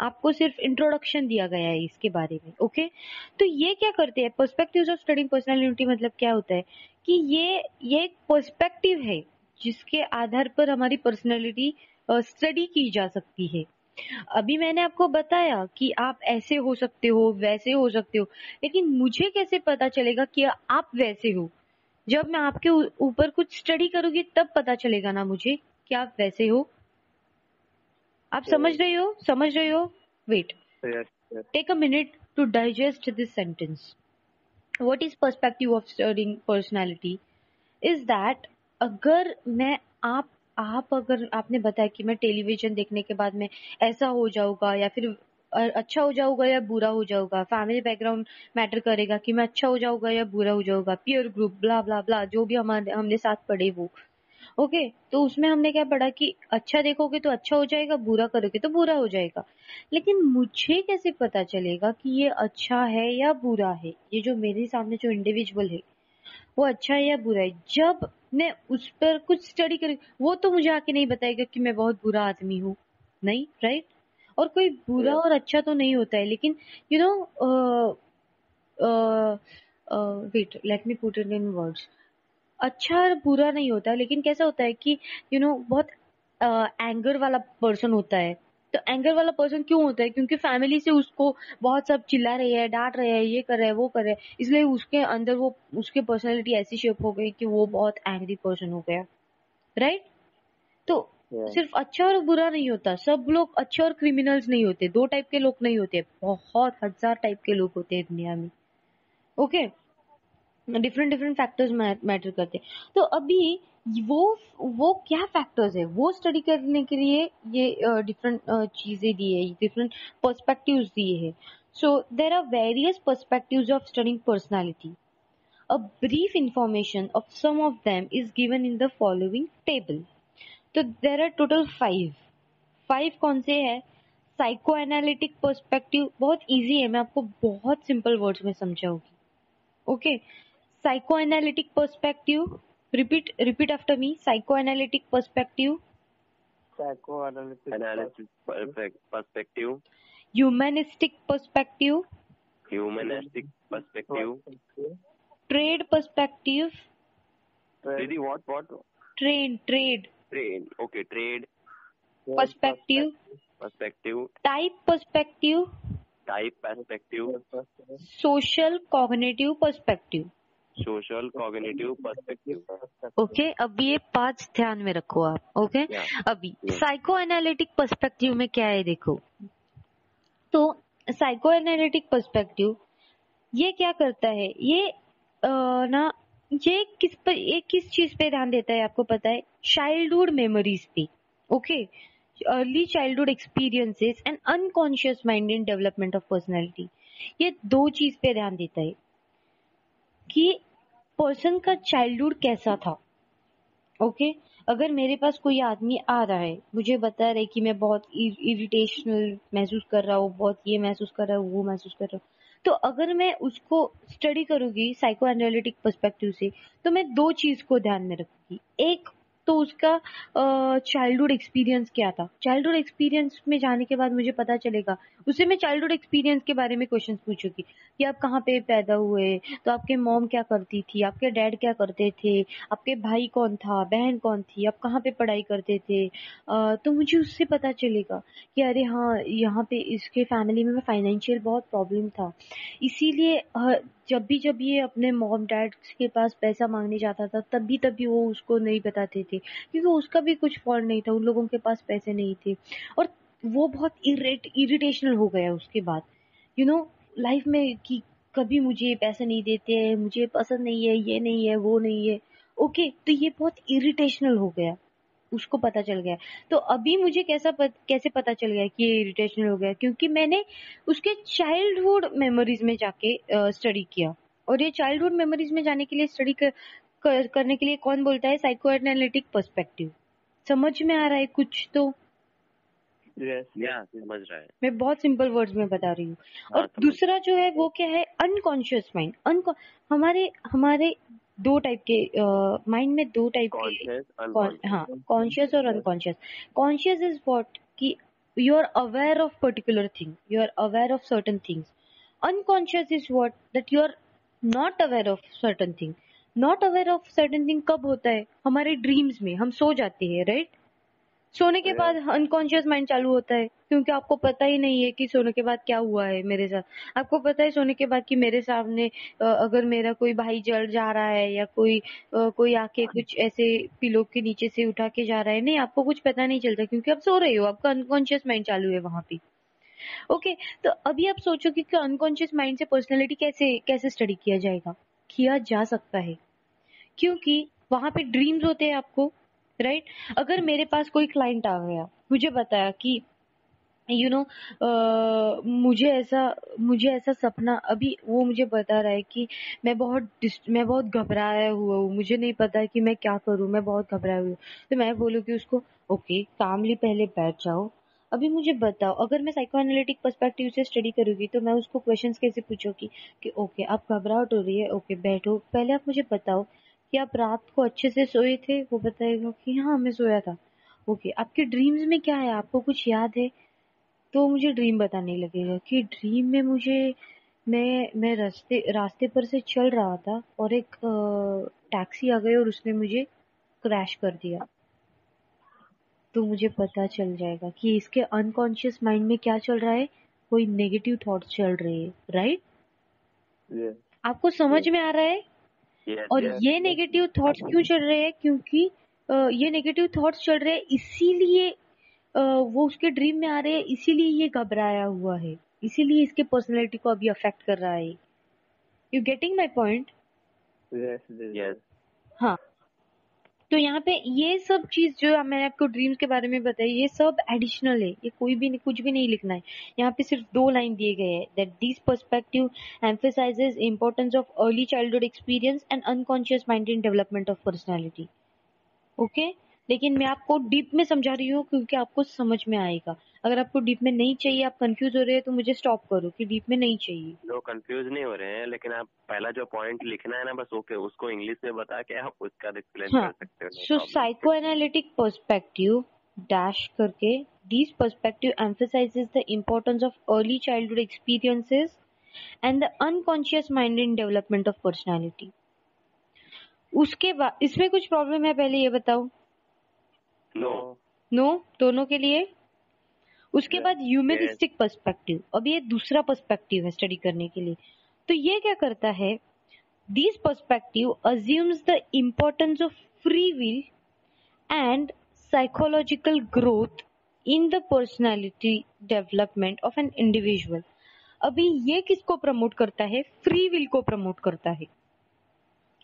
आपको सिर्फ इंट्रोडक्शन दिया गया है इसके बारे में। ओके, तो ये क्या करते हैं, पर्सपेक्टिव्स ऑफ स्टडिंग पर्सनालिटी मतलब क्या होता है कि ये एक पर्सपेक्टिव है जिसके आधार पर हमारी पर्सनालिटी स्टडी की जा सकती है। अभी मैंने आपको बताया कि आप ऐसे हो सकते हो, वैसे हो सकते हो, लेकिन मुझे कैसे पता चलेगा कि आप वैसे हो? जब मैं आपके ऊपर कुछ स्टडी करूंगी तब पता चलेगा ना मुझे कि आप वैसे हो। आप समझ रहे हो? Wait, take a minute to digest this sentence. What is perspective of studying personality is that, अगर मैं आप अगर आपने बताया कि मैं टेलीविजन देखने के बाद में ऐसा हो जाऊंगा या फिर अच्छा हो जाऊंगा या बुरा हो जाऊंगा, फैमिली बैकग्राउंड मैटर करेगा कि मैं अच्छा हो जाऊंगा या बुरा हो जाऊंगा, पीयर ग्रुप ब्ला ब्ला ब्ला, जो भी हमने साथ पढ़े वो। ओके, तो उसमें हमने क्या पढ़ा कि अच्छा देखोगे तो अच्छा हो जाएगा, बुरा करोगे तो बुरा हो जाएगा। लेकिन मुझे कैसे पता चलेगा कि ये अच्छा है या बुरा है? ये जो मेरे सामने जो इंडिविजुअल है वो अच्छा है या बुरा है? जब मैं उस पर कुछ स्टडी करूँ, वो तो मुझे आके नहीं बताएगा कि मैं बहुत बुरा आदमी हूँ, नहीं, राइट? और कोई बुरा और अच्छा तो नहीं होता है, लेकिन you know wait, let me put it in words. अच्छा और बुरा नहीं होता, लेकिन कैसा होता है कि बहुत एंगर वाला पर्सन होता है। तो एंगर वाला पर्सन क्यों होता है? क्योंकि फैमिली से उसको बहुत सब चिल्ला रहे हैं, डांट रहे हैं, ये कर रहे हैं, वो कर रहे हैं, इसलिए उसके अंदर वो उसके पर्सनैलिटी ऐसी शेप हो गई कि वो बहुत एंग्री पर्सन हो गया, राइट? तो सिर्फ अच्छा और बुरा नहीं होता, सब लोग अच्छे और क्रिमिनल्स नहीं होते, 2 टाइप के लोग नहीं होते, बहुत हजार टाइप के लोग होते हैं दुनिया में। Okay, different different factors matter करते हैं। तो अभी वो क्या फैक्टर्स है वो स्टडी करने के लिए ये डिफरेंट चीजें दी है, डिफरेंट पर्सपेक्टिव्स दिए हैं। So there are various perspectives of studying personality. A brief information of some of them is given in the following table. तो देयर आर टोटल 5 कौन से है? साइको एनालिटिक पर्सपेक्टिव, बहुत इजी है, मैं आपको बहुत सिंपल वर्ड्स में समझाऊंगी। Okay, psychoanalytic perspective, repeat after me, psychoanalytic perspective, analysis perspective, humanistic perspective, trade perspective, Didi, what? trade Okay, trade perspective, type perspective, social cognitive perspective. Okay, अब ये 5 ध्यान में रखो आप। ओके, अभी साइको एनालिटिक पर्सपेक्टिव में क्या है देखो। तो साइको एनालिटिक पर्सपेक्टिव ये क्या करता है, ये किस चीज पे ध्यान देता है आपको पता है? चाइल्डहुड मेमोरीज पे। Okay, early childhood experiences and unconscious mind in development of personality. ये 2 चीज पे ध्यान देता है कि पर्सन का चाइल्डहुड कैसा था। ओके, अगर मेरे पास कोई आदमी आ रहा है, मुझे बता रहा है कि मैं बहुत इरिटेशनल महसूस कर रहा हूँ, बहुत ये महसूस कर रहा हूँ, वो महसूस कर रहा हूँ, तो अगर मैं उसको स्टडी करूंगी साइको एनालिटिक पर्सपेक्टिव से, तो मैं 2 चीज को ध्यान में रखूंगी। एक तो उसका चाइल्डहुड एक्सपीरियंस क्या था। चाइल्डहुड एक्सपीरियंस में जाने के बाद मुझे पता चलेगा, उससे मैं चाइल्डहुड एक्सपीरियंस के बारे में क्वेश्चन पूछूंगी कि आप कहाँ पे पैदा हुए, तो आपके मॉम क्या करती थी, आपके डैड क्या करते थे, आपके भाई कौन था, बहन कौन थी, आप कहाँ पे पढ़ाई करते थे। तो मुझे उससे पता चलेगा कि अरे हाँ, यहाँ पे इसके फैमिली में फाइनेंशियल बहुत प्रॉब्लम था, इसीलिए जब ये अपने मॉम डैड के पास पैसा मांगने जाता था तभी वो उसको नहीं बताते थे, क्योंकि उसका भी कुछ फॉल्ट नहीं था, उन लोगों के पास पैसे नहीं थे। और वो बहुत इरिटेशनल हो गया उसके बाद लाइफ में कि कभी मुझे पैसे नहीं देते हैं, मुझे पसंद नहीं है, ये नहीं है, वो नहीं है। ओके, तो ये बहुत इरिटेशनल हो गया, उसको पता चल गया। तो अभी मुझे कैसे पता चल गया कि ये इरिटेशनल हो गया, क्योंकि मैंने उसके चाइल्डहुड मेमोरीज में जाके स्टडी किया। और ये चाइल्डहुड मेमोरीज में जाने के लिए स्टडी करने के लिए कौन बोलता है? Psychoanalytic perspective. समझ में आ रहा है कुछ तो? समझ रहा है। मैं बहुत सिंपल वर्ड्स में बता रही हूँ। और दूसरा जो है वो क्या है? Unconscious mind. हमारे दो टाइप के माइंड में, दो टाइप के। हाँ, कॉन्शियस और अनकॉन्शियस। कॉन्शियस इज व्हाट कि you are aware of particular thing, you are aware of certain things. Unconscious is what that you are not aware of certain thing. Not aware of certain thing कब होता है? हमारे ड्रीम्स में हम सो जाते हैं, राइट? सोने के बाद अनकॉन्शियस माइंड चालू होता है, क्योंकि आपको पता ही नहीं है कि सोने के बाद क्या हुआ है मेरे साथ। आपको पता है सोने के बाद कि मेरे सामने अगर मेरा कोई भाई जल जा रहा है या कोई आके कुछ ऐसे पिलो के नीचे से उठा के जा रहा है, नहीं, आपको कुछ पता नहीं चलता क्योंकि आप सो रहे हो, आपका अनकॉन्शियस माइंड चालू है वहां पे। ओके, तो अभी आप सोचो कि अनकॉन्शियस माइंड से पर्सनैलिटी कैसे स्टडी किया जाएगा? किया जा सकता है, क्योंकि वहां पे ड्रीम्स होते हैं आपको, राइट? अगर मेरे पास कोई क्लाइंट आ गया, मुझे बताया कि मुझे ऐसा सपना, अभी वो मुझे बता रहा है कि मैं बहुत घबराया हुआ हूँ, मुझे नहीं पता कि मैं क्या करूँ, मैं बहुत घबराया हुआ हूँ। तो मैं बोलूँ कि उसको ओके, कामली पहले बैठ जाओ, अभी मुझे बताओ। अगर मैं साइको एनालिटिक पर्सपेक्टिव से स्टडी करूंगी तो मैं उसको क्वेश्चंस कैसे पूछूंगी कि ओके, आप घबराहट हो रही है, ओके बैठो, पहले आप मुझे बताओ कि आप रात को अच्छे से सोए थे? वो बताएगा कि हाँ, मैं सोया था। ओके, आपके ड्रीम्स में क्या है, आपको कुछ याद है? तो मुझे ड्रीम बताने लगेगा कि ड्रीम में मैं रास्ते पर से चल रहा था और एक टैक्सी आ गई और उसने मुझे क्रैश कर दिया। तो मुझे पता चल जाएगा कि इसके अनकॉन्शियस माइंड में क्या चल रहा है, कोई नेगेटिव थॉट्स चल रहे हैं, राइट? आपको समझ में आ रहा है? और ये नेगेटिव थॉट्स क्यों चल रहे हैं? क्योंकि ये नेगेटिव थॉट्स चल रहे हैं इसीलिए वो उसके ड्रीम में आ रहे हैं, इसीलिए ये घबराया हुआ है, इसीलिए इसके पर्सनालिटी को अभी अफेक्ट कर रहा है। You getting my point? Yes. हाँ, तो यहाँ पे ये सब चीज जो मैंने आपको ड्रीम्स के बारे में बताई, ये सब एडिशनल है, ये कुछ भी नहीं लिखना है। यहाँ पे सिर्फ 2 लाइन दिए गए हैं that this perspective emphasises importance of early childhood experience and unconscious mind in development of personality. Okay, लेकिन मैं आपको डीप में समझा रही हूँ क्योंकि आपको समझ में आएगा। अगर आपको डीप में नहीं चाहिए, आप कंफ्यूज हो रहे हैं, तो मुझे स्टॉप करो कि डीप में नहीं चाहिए। लोग कंफ्यूज नहीं हो रहे हैं, लेकिन आप पहला जो पॉइंट लिखना है ना, बस ओके, उसको इंग्लिश में बता के आप उसका एक्सप्लेन कर सकते हो। सो साइको एनालिटिक पर्सपेक्टिव डैश करके this perspective emphasises the importance of early childhood experiences and the unconscious mind in development of personality. उसके बाद इसमें कुछ प्रॉब्लम है, पहले ये बताओ। नो दोनों के लिए। उसके बाद ह्यूमनिस्टिक पर्सपेक्टिव, अब ये दूसरा पर्सपेक्टिव है स्टडी करने के लिए। तो ये क्या करता है? This perspective assumes the importance of free will and psychological growth in the personality development of an individual. अभी ये किसको प्रमोट करता है? फ्री विल को प्रमोट करता है।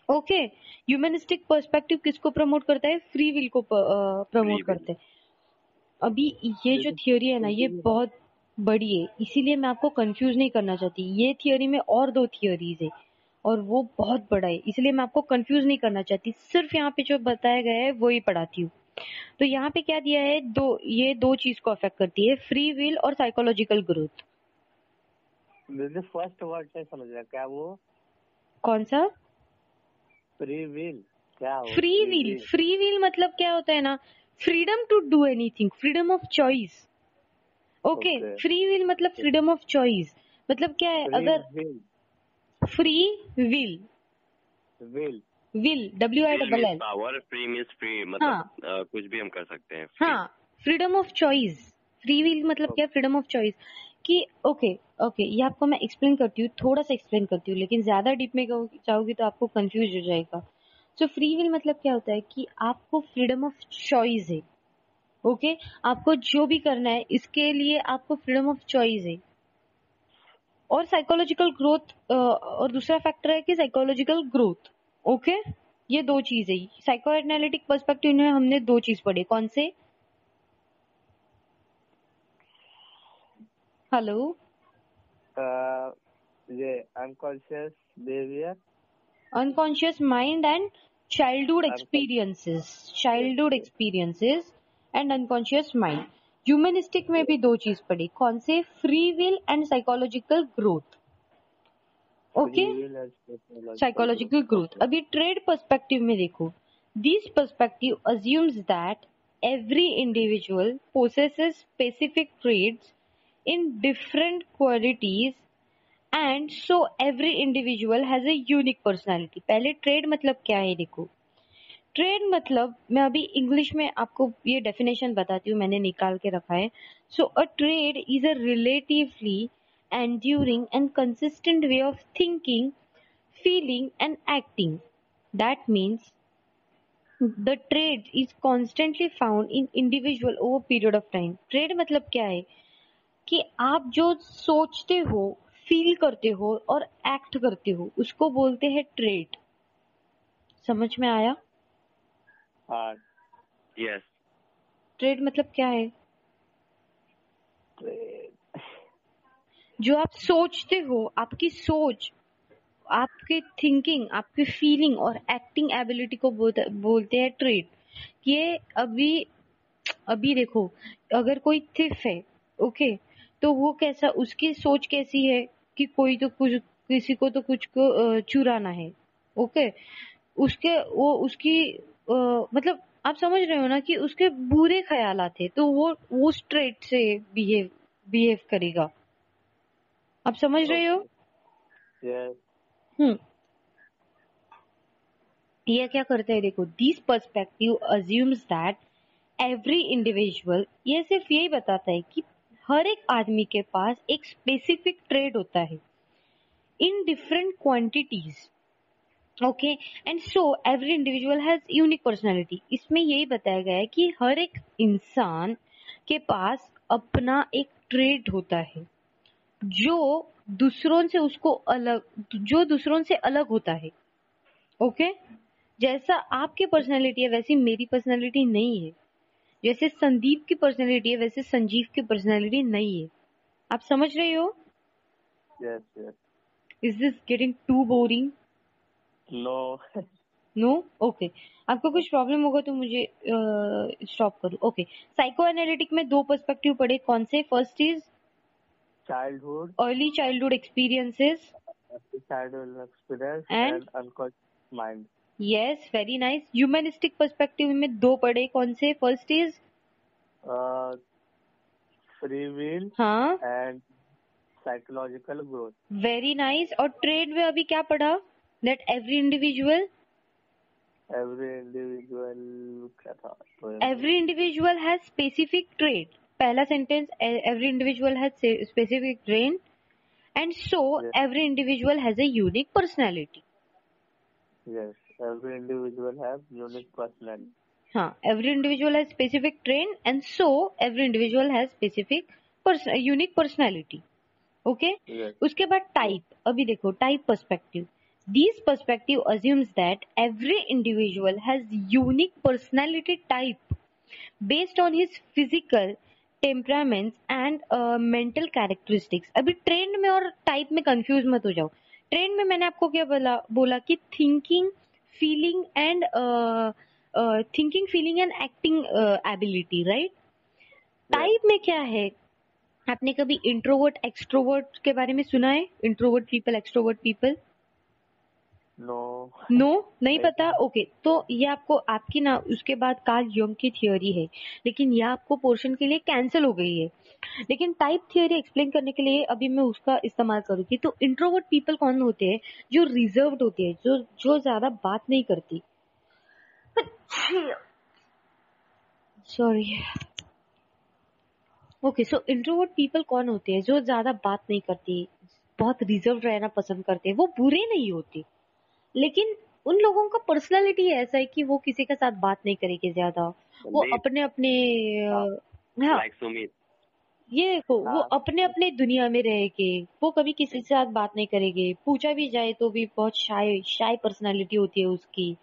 ओके, ह्यूमनिस्टिक पर्सपेक्टिव किसको प्रमोट करता है? फ्री विल को प्रमोट करता है। अभी ये जो थियोरी है ना, ये बहुत बड़ी है, इसीलिए मैं आपको कंफ्यूज नहीं करना चाहती। ये थियोरी में और 2 थियोरीज है और वो बहुत बड़ा है, इसलिए मैं आपको कंफ्यूज नहीं करना चाहती। सिर्फ यहाँ पे जो बताया गया है वो ही पढ़ाती हूँ। तो यहाँ पे क्या दिया है? ये 2 चीज को अफेक्ट करती है, फ्री विल और साइकोलॉजिकल ग्रोथ। फर्स्ट वर्ड नहीं समझ रहा, क्या वो? कौन सा? Free will? क्या हो फ्री विल मतलब क्या होता है ना, freedom to do anything, freedom of choice. Okay, free will मतलब फ्रीडम ऑफ चॉइस मतलब क्या है? अगर free will WILL power, free means free, मतलब कुछ भी हम कर सकते हैं। हाँ, freedom of choice. Free will मतलब क्या? Freedom of choice. कि ओके, ये आपको मैं एक्सप्लेन करती हूँ, थोड़ा सा एक्सप्लेन करती हूँ, लेकिन ज्यादा डीप में जाओगी तो आपको कंफ्यूज हो जाएगा। सो फ्री विल मतलब क्या होता है कि आपको फ्रीडम ऑफ चॉइस है। ओके, आपको जो भी करना है इसके लिए आपको फ्रीडम ऑफ चॉइस है। और साइकोलॉजिकल ग्रोथ, और दूसरा फैक्टर है कि साइकोलॉजिकल ग्रोथ। ओके, ये दो चीज है। साइको एनालिटिक पर्सपेक्टिव में हमने दो चीज पढ़े, कौन से? हेलो, ये unconscious behaviour, unconscious mind and childhood experiences and unconscious mind. Humanistic में भी दो चीज पढ़ी, कौन से? Free will and psychological growth. Okay, psychological growth. अभी ट्रेड पर्सपेक्टिव में देखो, this perspective assumes that every individual possesses specific traits in different qualities and so every individual has a unique personality। पहले ट्रेड मतलब क्या है देखो। ट्रेड मतलब, मैं अभी इंग्लिश में आपको ये डेफिनेशन बताती हूँ, मैंने निकाल के रखा है। So a trait is a relatively enduring and consistent way of thinking, feeling and acting. That means the trait is constantly found in individual over period of time। Trade मतलब क्या है कि आप जो सोचते हो, फील करते हो और एक्ट करते हो, उसको बोलते हैं ट्रेट। समझ में आया? हाँ। यस। ट्रेट मतलब क्या है? ट्रेड जो आप सोचते हो, आपकी सोच, आपकी थिंकिंग, आपकी फीलिंग और एक्टिंग एबिलिटी को बोलते हैं ट्रेट। ये अभी देखो, अगर कोई थिफ है, ओके, तो वो कैसा, उसकी सोच कैसी है कि कोई तो कुछ, किसी को तो कुछ को चुराना है, ओके, उसकी मतलब आप समझ रहे हो ना कि उसके बुरे ख्यालात है, तो वो स्ट्रेट से बिहेव करेगा। आप समझ रहे हो? यस। ये क्या करता है देखो, this perspective assumes that every individual, ये सिर्फ यही बताता है कि हर एक आदमी के पास एक स्पेसिफिक ट्रेड होता है in different quantities, okay, and so every individual has unique personality. इसमें यही बताया गया है कि हर एक इंसान के पास अपना एक ट्रेड होता है जो दूसरों से अलग होता है। ओके, जैसा आपकी पर्सनालिटी है वैसी मेरी पर्सनालिटी नहीं है, जैसे संदीप की पर्सनालिटी है वैसे संजीव की पर्सनालिटी नहीं है। आप समझ रहे हो? Yes yes. Is this getting too boring? No. No? Okay, आपको कुछ प्रॉब्लम होगा तो मुझे स्टॉप करो। ओके, साइको एनालिटिक में दो पर्सपेक्टिव पढ़े, कौन से? First is childhood, early childhood experiences and unconscious mind. Yes, very nice. Humanistic perspective में दो पढ़े, कौन से? फर्स्ट इज फ्री विल हाँ and psychological growth. Very nice. और ट्रेड में अभी क्या पढ़ा? दैट एवरी इंडिविजुअल क्या था? Every individual has specific trait. पहला sentence, every individual has specific trait and so every individual has a unique personality. Yes, every individual have unique personality. हाँ, every individual has specific trait and so every individual has specific unique personality. Okay, उसके बाद टाइप। अभी देखो type perspective, this perspective assumes that every individual has unique personality type based on his physical temperaments and mental characteristics. अभी ट्रेंड में और टाइप में कंफ्यूज मत हो जाओ। ट्रेंड में मैंने आपको क्या बोला कि thinking, feeling and acting ability, right? Type में क्या है? आपने कभी इंट्रोवर्ट एक्सट्रोवर्ट के बारे में सुना है? Introvert people, extrovert people? No नहीं पता? ओके, तो ये आपको आपकी ना उसके बाद कार्ल जंग की थियोरी है, लेकिन ये आपको पोर्शन के लिए कैंसिल हो गई है। लेकिन टाइप थियोरी एक्सप्लेन करने के लिए अभी मैं उसका इस्तेमाल करूंगी। तो इंट्रोवर्ट पीपल कौन होते हैं? जो रिजर्व्ड होते हैं, जो ज्यादा बात नहीं करती। सॉरी। ओके, सो इंट्रोवर्ट पीपल कौन होते हैं? जो ज्यादा बात नहीं करती, बहुत रिजर्व रहना पसंद करते हैं। वो बुरे नहीं होते, लेकिन उन लोगों का पर्सनालिटी ऐसा है कि वो किसी के साथ बात नहीं करेंगे ज्यादा। वो अपने अपने लाइक सुमित। ये देखो वो अपने अपने दुनिया में रह के वो कभी किसी के साथ बात नहीं करेंगे, पूछा भी जाए तो भी बहुत शाय पर्सनालिटी होती है उसकी।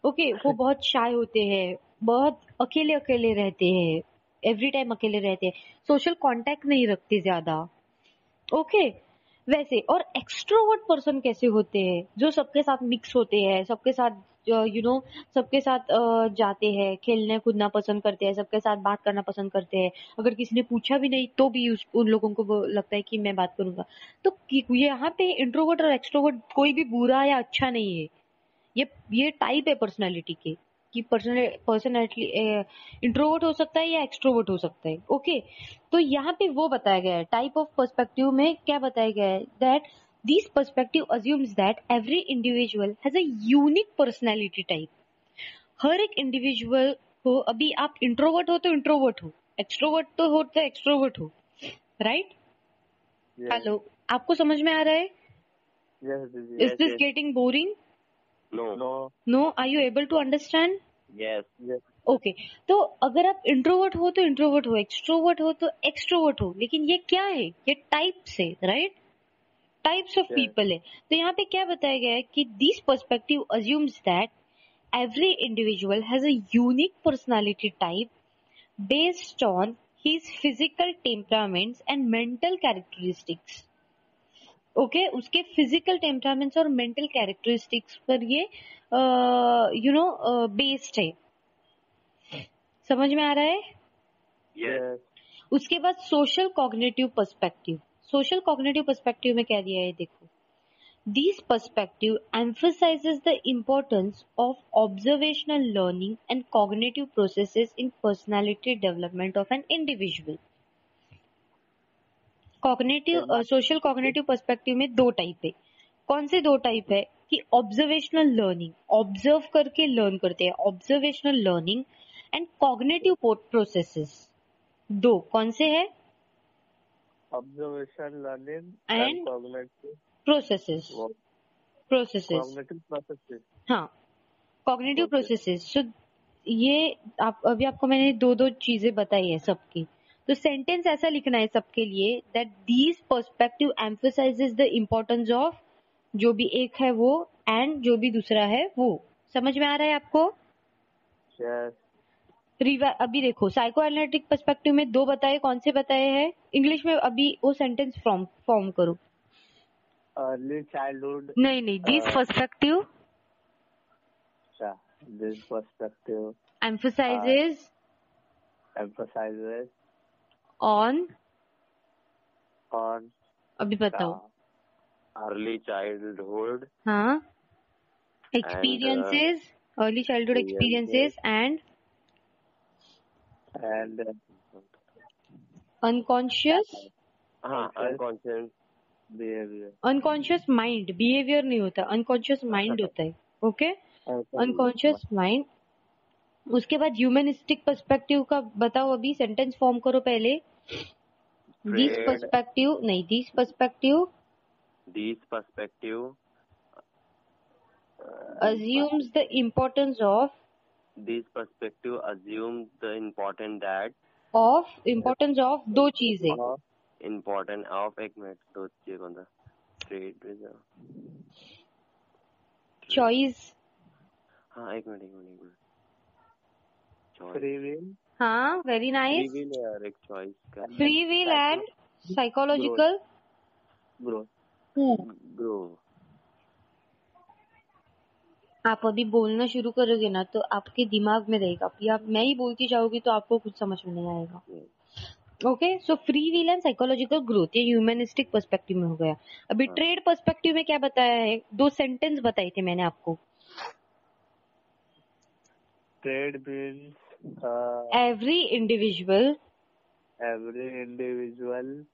ओके, वो बहुत शाय होते हैं, बहुत अकेले अकेले रहते हैं, एवरी टाइम अकेले रहते हैं, सोशल कांटेक्ट नहीं रखते ज्यादा। ओके, वैसे और एक्सट्रोवर्ट पर्सन कैसे होते हैं, जो सबके साथ मिक्स होते हैं, सबके साथ सबके साथ जाते हैं, खेलने कूदना पसंद करते हैं, सबके साथ बात करना पसंद करते हैं, अगर किसी ने पूछा भी नहीं तो भी उन लोगों को वो लगता है कि मैं बात करूंगा। तो यहाँ पे इंट्रोवर्ट और एक्सट्रोवर्ट कोई भी बुरा या अच्छा नहीं है, ये टाइप है पर्सनालिटी के, कि पर्सनालिटी इंट्रोवर्ट हो सकता है या एक्सट्रोवर्ट हो सकता है। ओके, तो यहाँ पे वो बताया गया है टाइप ऑफ पर्सपेक्टिव में, क्या बताया गया है, that this perspective assumes that every individual has a unique personality type. हर एक इंडिविजुअल को, अभी आप इंट्रोवर्ट हो तो इंट्रोवर्ट हो, एक्सट्रोवर्ट तो एक्सट्रोवर्ट हो, राइट? हेलो, आपको समझ में आ रहा है? Is this getting boring? No, are you able to understand? Yes. Okay, तो अगर आप इंट्रोवर्ट हो तो इंट्रोवर्ट हो, एक्सट्रोवर्ट हो तो एक्सट्रोवर्ट हो, लेकिन ये क्या है, ये टाइप्स है, राइट? टाइप्स ऑफ पीपल है। तो यहाँ पे क्या बताया गया है कि this perspective assumes that every individual has a unique personality type based on his physical temperaments and mental characteristics. Okay, उसके फिजिकल टेम्परामेंट्स और मेंटल कैरेक्टरिस्टिक्स पर ये बेस्ड है। समझ में आ रहा है? Yes. उसके बाद social cognitive perspective. Social cognitive perspective में क्या दिया है, देखो, this perspective emphasises the importance of observational learning and cognitive processes in personality development of an individual. Social cognitive perspective में दो टाइप है। कौन से दो टाइप है? कि ऑब्जर्वेशनल लर्निंग, ऑब्जर्व करके लर्न करते हैं, observational learning, and cognitive processes. दो कौन से है? Observation learning and cognitive processes. हाँ, कॉग्निटिव प्रोसेसेस। सो ये अभी आपको मैंने दो चीजें बताई है सबकी। तो सेंटेंस ऐसा लिखना है सबके लिए, that these perspective emphasises the importance of, जो भी एक है वो, एंड जो भी दूसरा है वो। समझ में आ रहा है आपको? yes. अभी देखो, साइको एनालिटिक पर्सपेक्टिव में दो बताए, कौन से बताए हैं? इंग्लिश में अभी वो सेंटेंस फॉर्म करो। Early childhood. नहीं, दिस पर्सपेक्टिव emphasizes on अभी बताओ। अर्ली चाइल्डहुड, हाँ, experiences, early childhood experiences and unconscious behaviour. Unconscious mind, behaviour नहीं होता, अनकॉन्शियस माइंड होता है। Okay, unconscious mind. उसके बाद ह्यूमनिस्टिक पर्सपेक्टिव का बताओ, अभी सेंटेंस फॉर्म करो पहले। This perspective assumes the importance of दो चीजें, इम्पोर्टेंट ऑफ, एक मिनट, दो चीजें कौन सा? Trade, choice. हाँ, एक मिनट। Free will. हाँ, वेरी नाइस। फ्री विल यार, एक चॉइस का। Free will and psychological grow. आप अभी बोलना शुरू करोगे ना तो आपके दिमाग में रहेगा, या मैं ही बोलती जाऊंगी तो आपको कुछ समझ में नहीं आएगा। Okay, so free will and psychological growth, ये ह्यूमनिस्टिक पर्सपेक्टिव में हो गया। अभी ट्रेड पर्सपेक्टिव में क्या बताया है? दो सेंटेंस बताए थे मैंने आपको। Trade means every individual every individual,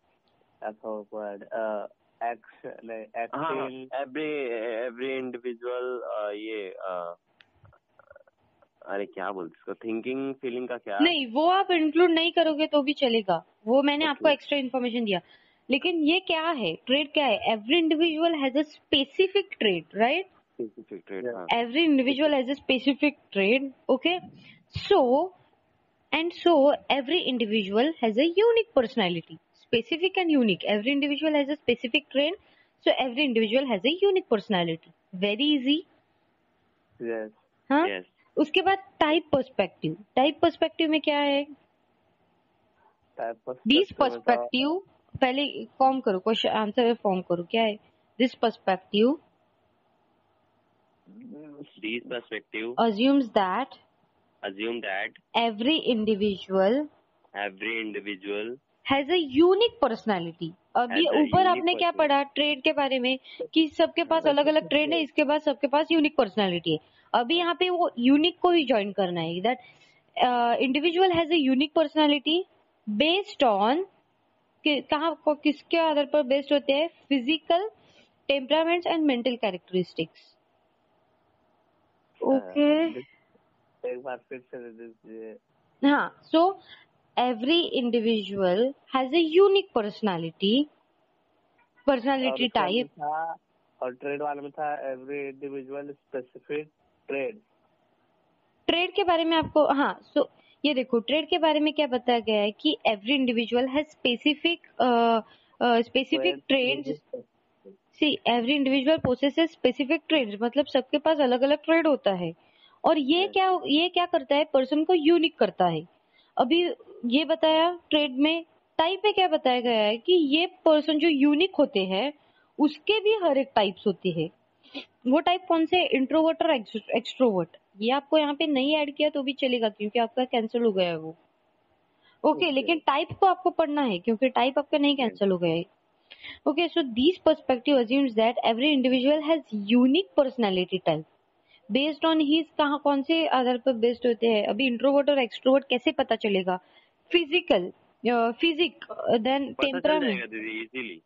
ये अरे क्या बोलते इसको, थिंकिंग फीलिंग का क्या? नहीं, वो आप इंक्लूड नहीं करोगे तो भी चलेगा, वो मैंने आपको एक्स्ट्रा इन्फॉर्मेशन दिया। लेकिन ये क्या है, ट्रेड क्या है? Every individual has a specific trade, right? Specific trade. Every individual has a specific trait. Okay, so And so every individual has a unique personality, specific and unique. Every individual has a specific trait, so every individual has a unique personality. Very easy. Yes. हाँ. Yes. उसके बाद टाइप पर्सपेक्टिव. टाइप पर्सपेक्टिव में क्या है? दिस पर्सपेक्टिव, पहले फॉर्म करो, क्वेश्चन आंसर फॉर्म करो. क्या है this perspective? This perspective assume that every individual has a unique personality. अभी has a ऊपर unique आपने क्या personality. पढ़ा ट्रेड के बारे में कि सबके पास अलग अलग ट्रेड है, इसके बाद सबके पास यूनिक पर्सनालिटी है. अभी यहाँ पे वो यूनिक को ही ज्वाइन करना है. That individual has a unique personality based on कहाँ को किसके आधार पर बेस्ड होते हैं? Physical, temperaments and mental characteristics. Okay. एक बार फिर से दे दीजिए. हाँ. सो every individual has a unique personality type. और ट्रेड वाले में था एवरी इंडिविजुअल स्पेसिफिक ट्रेड के बारे में आपको. हाँ. सो ये देखो ट्रेड के बारे में क्या बताया गया है कि every individual has specific traits. See every individual possesses specific traits, मतलब सबके पास अलग अलग ट्रेड होता है. और ये क्या करता है? पर्सन को यूनिक करता है. अभी ये बताया ट्रेड में. टाइप में क्या बताया गया है कि ये पर्सन जो यूनिक होते हैं उसके भी हर एक टाइप्स होते हैं. वो टाइप कौन से? इंट्रोवर्ट और एक्सट्रोवर्ट. ये आपको यहाँ पे नहीं ऐड किया तो भी चलेगा क्योंकि आपका कैंसिल हो गया है वो. ओके. लेकिन टाइप को आपको पढ़ना है क्योंकि टाइप आपका नहीं कैंसिल हो गया है. Okay. So this perspective assumes that every individual has unique personality type based on his. कहाँ कौन से आधार पर बेस्ड होते हैं? अभी इंट्रोवर्ट और एक्सट्रोवर्ट कैसे पता चलेगा? Physical, physique, then temperament. Easily.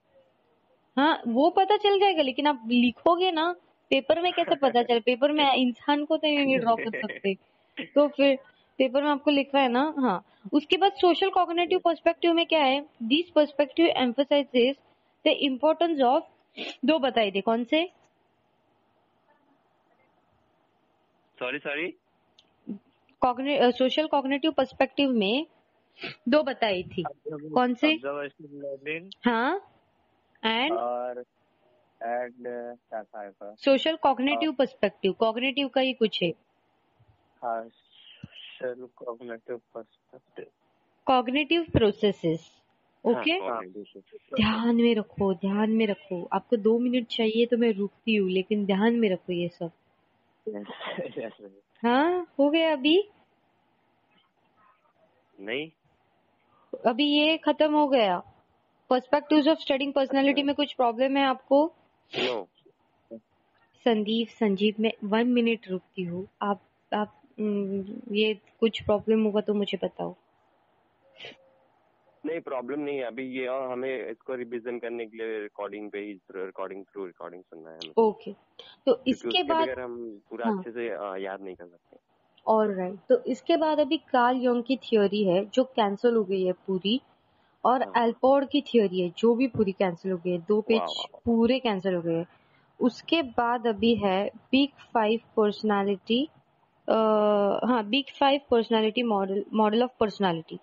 हाँ वो पता चल जाएगा, लेकिन आप लिखोगे ना पेपर में कैसे पता चले? पेपर में इंसान को तो नहीं ड्रॉ कर सकते, तो फिर पेपर में आपको लिखना है ना. हाँ. उसके बाद सोशल कॉग्निटिव पर्सपेक्टिव में क्या है? This perspective emphasises the importance of. दो बताए थे. कौन से? सॉरी सोशल कॉग्निटिव पर्सपेक्टिव में दो बताई थी. कौन से? हाँ. And social cognitive perspective. Cognitive का ही कुछ है. Cognitive processes. ओके. ध्यान में रखो. आपको 2 मिनट चाहिए तो मैं रुकती हूँ, लेकिन ध्यान में रखो ये सब. हाँ. हो गया अभी? नहीं, अभी ये खत्म हो गया. पर्सपेक्टिव्स ऑफ स्टडिंग पर्सनालिटी में कुछ प्रॉब्लम है आपको? नो. संजीव मैं 1 मिनट रुकती हूँ. आप ये कुछ प्रॉब्लम होगा तो मुझे बताओ. नहीं, प्रॉब्लम नहीं है अभी. ये और हमें इसको रिवीजन करने के लिए रिकॉर्डिंग सुनना है. ओके. तो इसके बाद हम पूरा अच्छे से याद नहीं कर सकते. ऑलराइट. तो इसके बाद अभी कार्ल यंग की थ्योरी है जो कैंसिल हो गई है पूरी, और एल्पोर्ट की थ्योरी है जो भी पूरी कैंसिल हो गई है. 2 पेज पूरे कैंसिल हो गए. उसके बाद अभी है big 5 personality. Big 5 personality model of personality.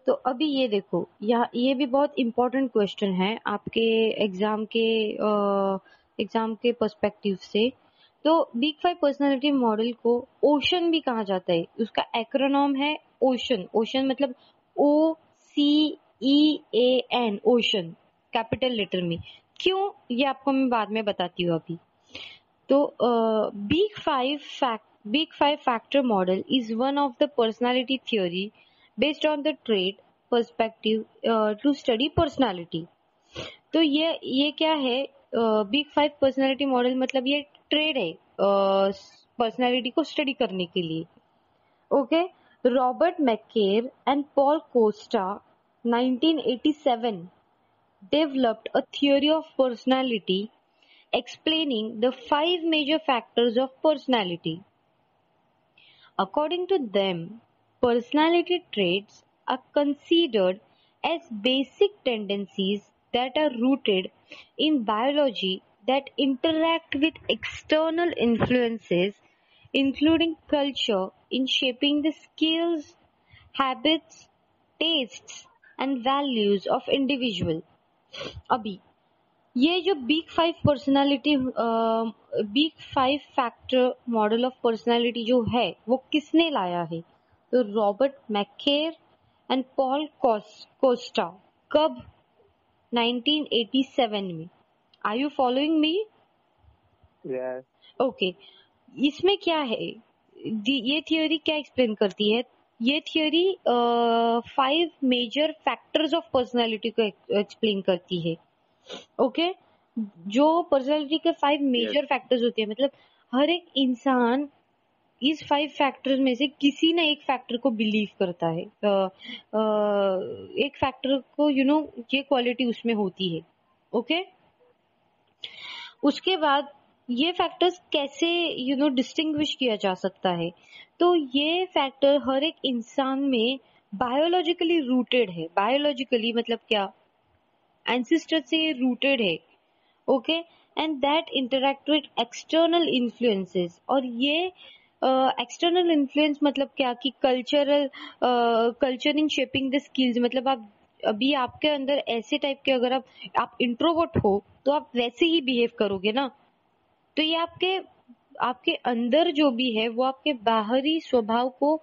तो अभी ये देखो, ये भी बहुत इम्पोर्टेंट क्वेश्चन है आपके एग्जाम के पर्सपेक्टिव से. तो बिग 5 पर्सनालिटी मॉडल को ओशन भी कहा जाता है. उसका एक्रोनॉम है ओशन. ओशन मतलब OCEAN. ओशन कैपिटल लेटर में. क्यों, ये आपको मैं बाद में बताती हूँ अभी. तो big 5 factor model is one of the personality theory based on the trait perspective to study personality. तो ये क्या है? बिग 5 पर्सनालिटी मॉडल मतलब ये ट्रेड है पर्सनालिटी को स्टडी करने के लिए. Okay. Robert McCrae and Paul Costa 1987 developed a theory of personality explaining the 5 major factors of personality. According to them, personality traits are considered as basic tendencies that are rooted in biology that interact with external influences, including culture, in shaping the skills, habits, tastes and values of individual. अभी ये जो big 5 factor model of personality जो है वो किसने लाया है? तो Robert McCrae and Paul Costa. कब? 1987 में। Are you following me? Yes. Okay, इसमें क्या है, ये थियोरी क्या एक्सप्लेन करती है? ये theory 5 major factors of personality को एक्सप्लेन करती है। ओके, जो पर्सनालिटी के 5 मेजर फैक्टर्स होते हैं, मतलब हर एक इंसान इस 5 फैक्टर्स में से किसी न एक फैक्टर को बिलीव करता है, एक फैक्टर को ये क्वालिटी उसमें होती है। ओके, उसके बाद ये फैक्टर्स कैसे डिस्टिंग्विश किया जा सकता है? तो ये फैक्टर हर एक इंसान में बायोलॉजिकली रूटेड है। बायोलॉजिकली मतलब क्या? एंसेस्टर से रूटेड है। Okay, and that interact with external influences. और ये एक्सटर्नल इन्फ्लुएंस मतलब क्या कि culture in shaping the skills. मतलब आप अभी आपके अंदर ऐसे टाइप के, अगर आप इंट्रोवर्ट हो तो आप वैसे ही बिहेव करोगे ना। तो ये आपके अंदर जो भी है वो आपके बाहरी स्वभाव को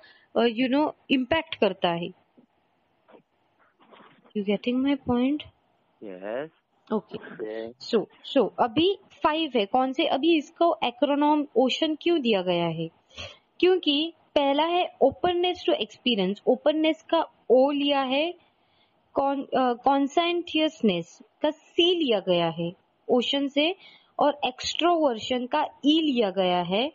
इम्पैक्ट करता है। You getting my point? Yes. Okay, so अभी 5 है। कौन से? अभी इसको एक्रोनॉम ओशन क्यों दिया गया है? क्योंकि पहला है ओपननेस टू एक्सपीरियंस। ओपननेस का ओ लिया है, कॉन्सेंटियसनेस का सी लिया गया है ओशन से, और एक्सट्रोवर्शन का ई लिया गया है,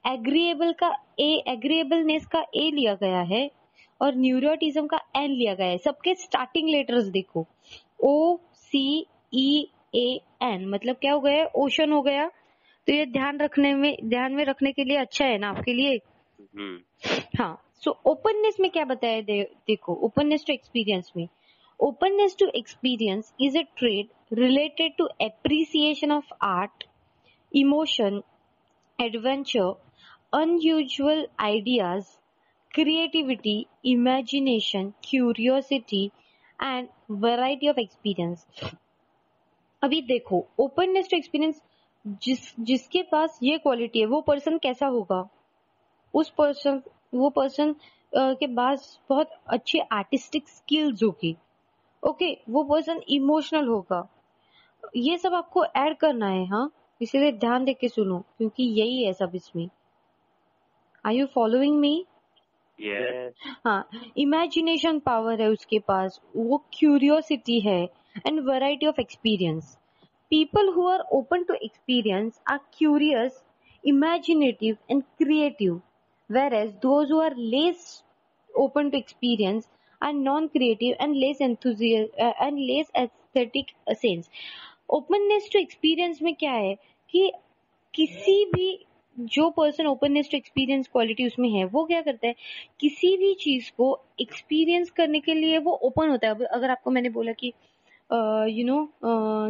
एग्रीएबलनेस का ए लिया गया है, और न्यूरोटिज्म का एन लिया गया है। सबके स्टार्टिंग लेटर्स देखो, ओ सी ई ए एन, मतलब क्या हो गया? ओशन हो गया। तो ये ध्यान में रखने के लिए अच्छा है ना आपके लिए? हाँ। सो ओपननेस में क्या बताया देखो, ओपननेस टू एक्सपीरियंस में, openness to experience is a trait related to appreciation of art, emotion, adventure, unusual ideas, creativity, imagination, curiosity and variety of experience। अभी देखो, openness to experience, जिसके पास ये क्वालिटी है वो पर्सन कैसा होगा? वो पर्सन के पास बहुत अच्छी आर्टिस्टिक स्किल्स होगी। ओके, वो पर्सन इमोशनल होगा। ये सब आपको ऐड करना है, हाँ, इसीलिए ध्यान देके सुनो क्योंकि यही है सब इसमें। Are you following me? हाँ, इमेजिनेशन पावर है उसके पास, वो क्यूरियोसिटी है and variety of experience. People who are open to experience are curious, imaginative and creative, whereas those who are less open to experience are non-creative and less enthusiastic and less aesthetic sense। Openness to experience में क्या है कि किसी भी जो person openness to experience quality उसमें है वो क्या करता है, किसी भी चीज को एक्सपीरियंस करने के लिए वो ओपन होता है। अब अगर आपको मैंने बोला कि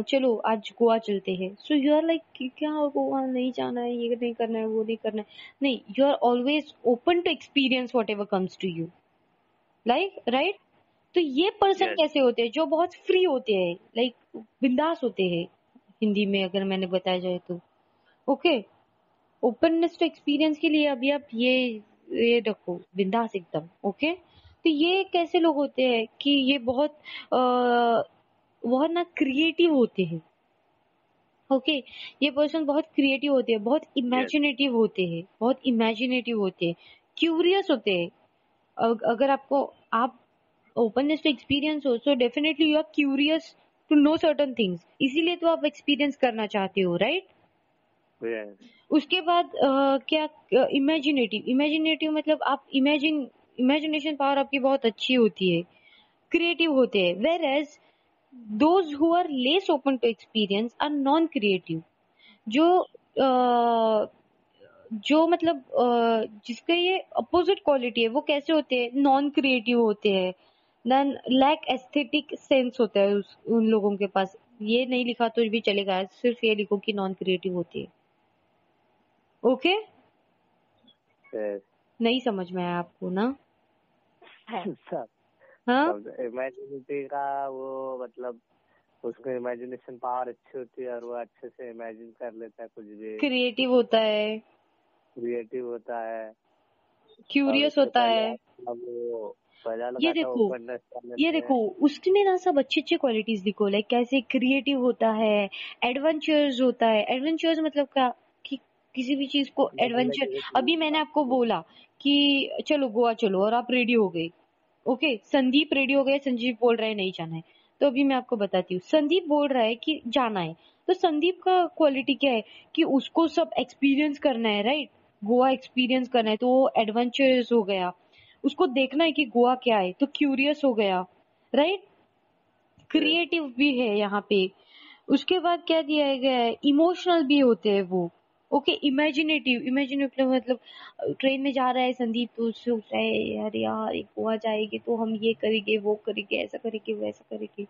चलो आज गोवा चलते हैं, सो यू आर लाइक क्या गोवा नहीं जाना है, ये नहीं करना है, वो नहीं करना है, नहीं, you are always open to experience whatever comes to you, like, right? तो ये पर्सन कैसे होते हैं? जो बहुत फ्री होते हैं, लाइक बिंदास होते हैं, हिंदी में अगर मैंने बताया जाए तो। ओके, ओपननेस टू एक्सपीरियंस के लिए अभी आप ये रखो, बिंदास एकदम। ओके, तो ये कैसे लोग होते हैं कि ये बहुत ना क्रिएटिव होते हैं। ओके, ये पर्सन बहुत क्रिएटिव होते हैं, बहुत इमेजिनेटिव होते हैं, बहुत इमेजिनेटिव होते हैं, क्यूरियस होते हैं। अगर आप ओपननेस टू एक्सपीरियंस हो, so definitely you are curious to know certain things, इसीलिए तो आप एक्सपीरियंस करना चाहते हो, राइट? उसके बाद क्या, इमेजिनेटिव मतलब आप इमेजिनेशन पावर आपकी बहुत अच्छी होती है, क्रिएटिव होते हैं। Whereas those who are less open to experience are non creative. जो मतलब जिसका ये अपोजिट क्वालिटी है, वो कैसे होते हैं? नॉन क्रिएटिव होते हैं, देन लैक एस्थेटिक सेंस होता है उन लोगों के पास। ये नहीं लिखा तो भी चलेगा, सिर्फ ये लिखो कि नॉन क्रिएटिव होती है। ओके, नहीं समझ में आया आपको ना? हाँ इमेजिनिटी का वो मतलब उसको इमेजिनेशन पावर अच्छी होती है और वो अच्छे से इमेजिन कर लेता है कुछ भी, क्रिएटिव होता है, क्यूरियस होता है। ये देखो उसने ना सब अच्छी अच्छी क्वालिटीज लिखो, लाइक कैसे क्रिएटिव होता है, एडवेंचर्स होता है। एडवेंचर्स मतलब क्या कि किसी भी चीज को एडवेंचर। अभी मैंने आपको बोला कि चलो गोवा चलो और आप रेडी हो गए, ओके, संदीप रेडी हो गए, संजीव बोल रहा है नहीं जाना है, तो अभी मैं आपको बताती हूँ। संदीप बोल रहा है कि जाना है, तो संदीप का क्वालिटी क्या है कि उसको सब एक्सपीरियंस करना है, राइट, गोवा एक्सपीरियंस करना है, तो वो एडवेंचरस हो गया, उसको देखना है कि गोवा क्या है, तो क्यूरियस हो गया, राइट। क्रिएटिव भी है यहाँ पे। उसके बाद क्या दिया गया है, इमोशनल भी होते हैं वो, ओके। इमेजिनेटिव मतलब ट्रेन में जा रहा है संदीप, तो सोच रहा है यार यार गोवा जाएगी तो हम ये करेंगे वो करेंगे ऐसा करेंगे वैसा करेंगे।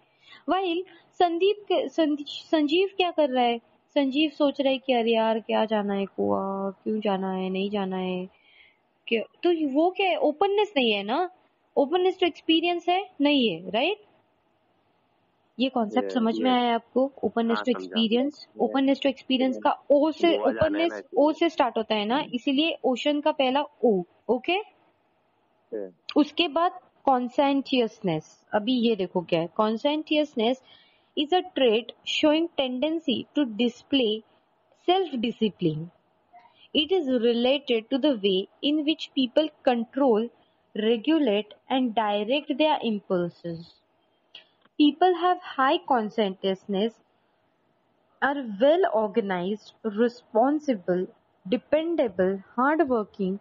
वाइल संजीव क्या कर रहा है, संजीव सोच रहा है कि अरे यार क्या जाना है गोवा, क्यों जाना है, नहीं जाना है क्या। तो वो क्या है, ओपननेस नहीं है ना, ओपननेस टू एक्सपीरियंस है नहीं है, राइट। ये कॉन्सेप्ट समझ में आया आपको, openness to experience. Openness to experience का ओ से, ओपननेस ओ से स्टार्ट होता है ना, इसीलिए ओशन का पहला ओ, ओके। उसके बाद कॉन्सेंटियसनेस। अभी ये देखो क्या है, conscientiousness is a trait showing tendency to display self discipline. It is related to the way in which people control, regulate, and direct their impulses. People have high conscientiousness, are well organized, responsible, dependable, hardworking,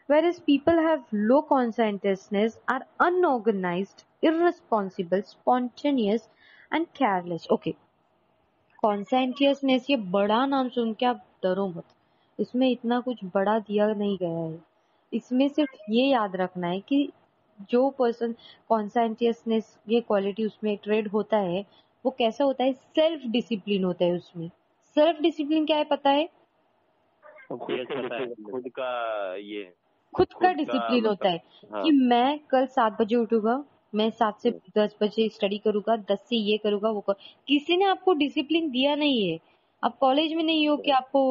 whereas people have low conscientiousness, are unorganized, irresponsible, spontaneous, and careless. Okay. कॉन्सेंटियसनेस, ये बड़ा नाम सुन के आप डरो मत, इसमें इतना कुछ बड़ा दिया नहीं गया है। इसमें सिर्फ ये याद रखना है कि जो पर्सन कॉन्सेंटियसनेस ये क्वालिटी उसमें ट्रेड होता है, वो कैसा होता है, सेल्फ डिसिप्लिन होता है उसमें। सेल्फ डिसिप्लिन क्या है पता है, खुद का ये खुद का डिसिप्लिन होता है। हाँ। कि मैं कल 7 बजे उठूंगा, मैं 7 से 10 बजे स्टडी करूंगा, 10 से ये करूंगा वो किसी ने आपको डिसिप्लिन दिया नहीं है। आप कॉलेज में नहीं हो कि आपको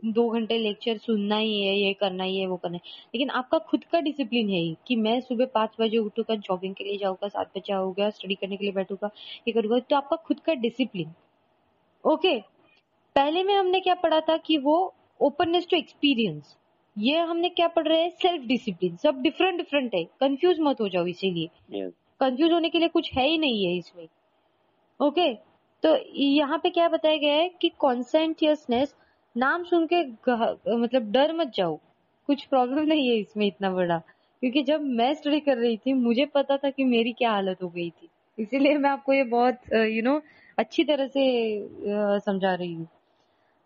2 घंटे लेक्चर सुनना ही है, ये करना ही है वो करना है, लेकिन आपका खुद का डिसिप्लिन है कि मैं सुबह 5 बजे उठूंगा, जॉगिंग के लिए जाऊंगा, 7 बजे आऊंगा, स्टडी करने के लिए बैठूंगा, ये करूंगा, तो आपका खुद का डिसिप्लिन, ओके। पहले में हमने क्या पढ़ा था कि वो ओपननेस टू एक्सपीरियंस, ये हमने क्या पढ़ रहे हैं, सेल्फ डिसिप्लिन। सब डिफरेंट डिफरेंट है, कंफ्यूज मत हो जाओ, इसीलिए कंफ्यूज होने के लिए कुछ है ही नहीं है इसमें, ओके। तो यहाँ पे क्या बताया गया है कि कॉन्सेंटियसनेस, नाम सुन के मतलब डर मत जाओ, कुछ प्रॉब्लम नहीं है इसमें इतना बड़ा, क्योंकि जब मैं स्टडी कर रही थी मुझे पता था कि मेरी क्या हालत हो गई थी, इसीलिए मैं आपको ये बहुत अच्छी तरह से समझा रही हूँ।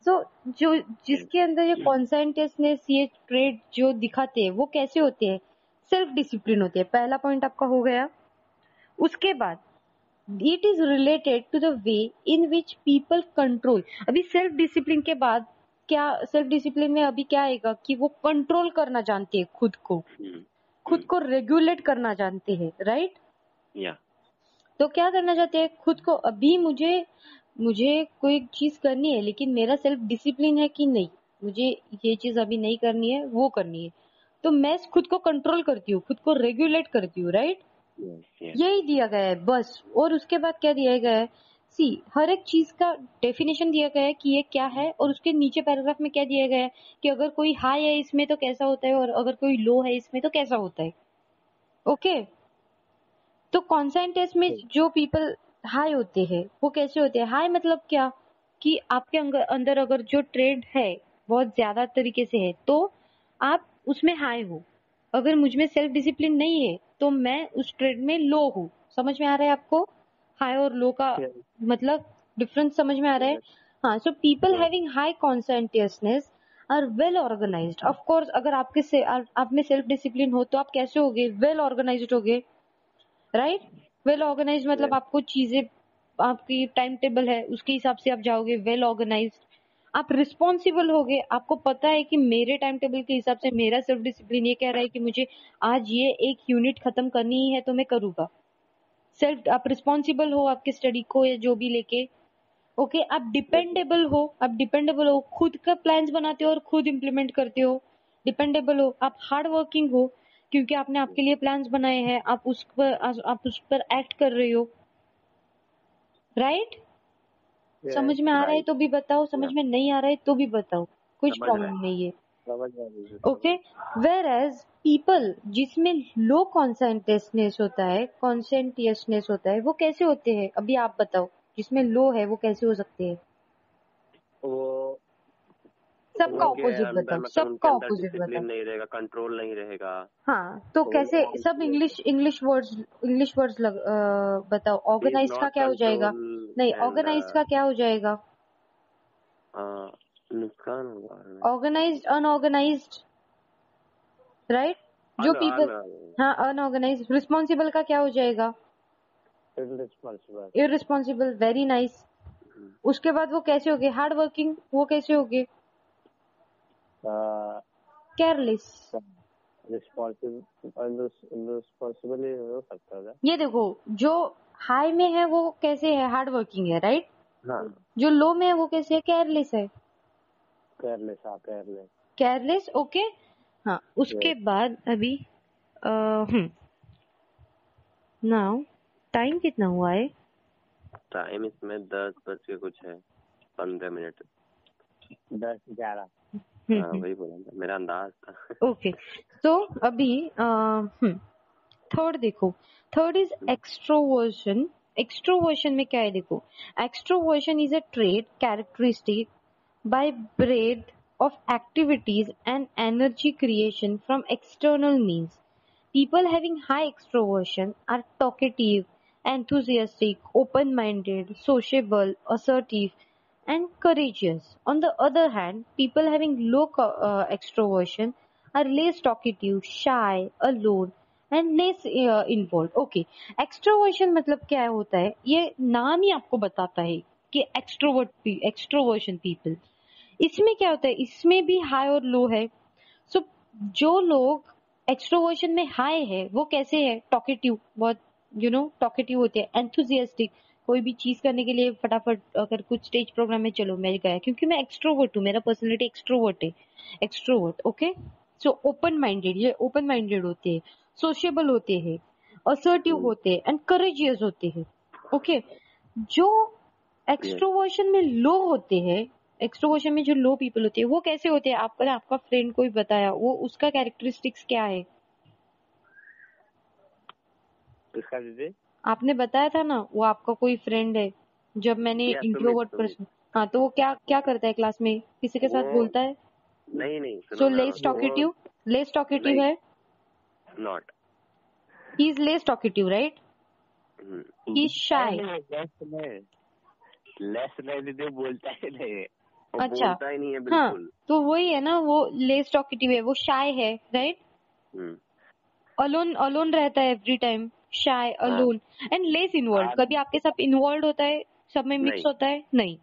सो जो जिसके अंदर ये कॉन्सेंटियसनेस, ये ट्रेड जो दिखाते हैं वो कैसे होते हैं, सेल्फ डिसिप्लिन होते हैं। पहला पॉइंट आपका हो गया। उसके बाद it is related to the way in which people control. अभी सेल्फ डिसिप्लिन के बाद क्या, सेल्फ डिसिप्लिन में अभी क्या आएगा कि वो कंट्रोल करना जानते हैं खुद को रेगुलेट करना जानते हैं, राइट। तो क्या करना चाहते हैं खुद को, अभी मुझे कोई चीज करनी है लेकिन मेरा सेल्फ डिसिप्लिन है कि नहीं, मुझे ये चीज अभी नहीं करनी है, वो करनी है, तो मैं खुद को कंट्रोल करती हूँ, खुद को रेगुलेट करती हूँ, राइट। यही दिया गया है बस। और उसके बाद क्या दिया गया है, हर एक चीज का डेफिनेशन दिया गया है कि ये क्या है, और उसके नीचे पैराग्राफ में क्या दिया गया है कि अगर कोई हाई है इसमें तो कैसा होता है, और अगर कोई लो है इसमें तो कैसा होता है, ओके। तो कॉन्सेंटेंस में जो पीपल हाई होते हैं वो कैसे होते हैं, हाई मतलब क्या कि आपके अंदर अगर जो ट्रेड है बहुत ज्यादा तरीके से है तो आप उसमें हाई हो। अगर मुझ में सेल्फ डिसिप्लिन नहीं है तो मैं उस ट्रेड में लो हूँ। समझ में आ रहा है आपको हाई और लो का मतलब डिफरेंस समझ में आ रहा है। हाँ, so people having high conscientiousness are well organised. Of course अगर आप में सेल्फ डिसिप्लिन हो तो आप कैसे होगे, वेल ऑर्गेनाइज्ड होगे, राइट। वेल ऑर्गेनाइज मतलब आपको चीजें, आपकी टाइम टेबल है उसके हिसाब से आप जाओगे, वेल ऑर्गेनाइज्ड। आप रिस्पॉन्सिबल हो गए, आपको पता है कि मेरे टाइम टेबल के हिसाब से मेरा सेल्फ डिसिप्लिन ये कह रहा है कि मुझे आज ये एक यूनिट खत्म करनी ही है तो मैं करूंगा। सेल्फ, आप रिस्पॉन्सिबल हो आपके स्टडी को या जो भी लेके। ओके, आप डिपेंडेबल हो, खुद का प्लान्स बनाते हो और खुद इम्प्लीमेंट करते हो। डिपेंडेबल हो, आप हार्ड वर्किंग हो क्योंकि आपने आपके लिए प्लान्स बनाए हैं, आप उस पर एक्ट कर रहे हो, राइट? समझ में आ रहा है तो भी बताओ, समझ में नहीं आ रहा है तो भी बताओ, कुछ प्रॉब्लम नहीं है। ओके, वेयर एज पीपल जिसमें लो कॉन्सेंट्रेशनेस होता है, कॉन्सेंट्रेशनेस होता है, वो कैसे होते हैं? अभी आप बताओ, जिसमें लो है वो कैसे हो सकते हैं? वो सबका ऑपोजिट बताओ, सबका ऑपोजिट बताओ। डिसिप्लिन नहीं रहेगा, कंट्रोल नहीं रहेगा। हाँ, तो कैसे? सब इंग्लिश वर्ड्स बताओ। ऑर्गेनाइज्ड का क्या हो जाएगा? नहीं, ऑर्गेनाइज्ड का क्या हो जाएगा? नुकसान होगा। Organised, unorganised, right? जो पीपल, हाँ, अनऑर्गेनाइज्ड। रिस्पॉन्सिबल का क्या हो जाएगा? इररिस्पॉन्सिबल। Very nice. उसके बाद वो कैसे हो गए? Hard working. वो कैसे हो गए? केयरलेस। रिस्पॉन्सिबल हो सकता है। ये देखो, जो हाई में है वो कैसे है? हार्ड वर्किंग है, राइट? हाँ। जो लो में है वो कैसे है? केयरलेस है। Careless, okay. हाँ, उसके बाद अभी नाउ टाइम कितना हुआ है? टाइम इसमें 10 बज के कुछ है, 15 मिनट। 10-11। वही बोला था, मेरा अंदाज था। ओके, तो अभी थर्ड देखो। Third is extroversion. एक्सट्रोवर्जन में क्या है? देखो, extroversion is a trait characteristic by breadth of activities and energy creation from external means. People having high extroversion are talkative, enthusiastic, open-minded, sociable, assertive, and courageous. On the other hand, people having low extroversion are less talkative, shy, alone, and less involved. Okay, extroversion मतलब क्या होता है? ये नाम ही आपको बताता है कि extroversion people. इसमें क्या होता है? इसमें भी हाई और लो है। सो जो लोग एक्सट्रोवर्जन में हाई है वो कैसे है? टॉकेटिव, बहुत टॉकेटिव होते हैं। एंथुजियास्टिक, कोई भी चीज करने के लिए फटाफट, अगर कुछ स्टेज प्रोग्राम में चलो मैं गया क्योंकि मैं एक्सट्रोवर्ट हूँ, मेरा पर्सनैलिटी एक्सट्रोवर्ट है। Extrovert, okay. So open minded, ये ओपन माइंडेड होते हैं, सोशेबल होते हैं, असर्टिव होते हैं, एंड करेजियस होते हैं। ओके, जो एक्सट्रोवर्जन में लो होते हैं, एक्सट्रोवर्जन में जो लो पीपल होते हैं वो कैसे होते हैं? आपका फ्रेंड कोई बताया, वो उसका कैरेक्टरिस्टिक्स क्या है? किसका दीदी? आपने बताया था ना, वो आपका कोई फ्रेंड है, जब मैंने इंट्रोवर्ट पर्सन। हाँ, तो वो क्या क्या करता है क्लास में? किसी के साथ बोलता है? नहीं। So less talkative, less talkative है? Not, he is less talkative, right? He is shy. Less नहीं दीदी, बोलता ही नहीं। अच्छा, बोलता ही नहीं है बिल्कुल। हाँ, तो वही है ना, वो लेस टॉकेटिव है, वो शाय है, राइट? अलोन रहता है every time, shy, alone, and less involve. कभी आपके साथ इन्वॉल्व होता है, सब में मिक्स होता है? नहीं।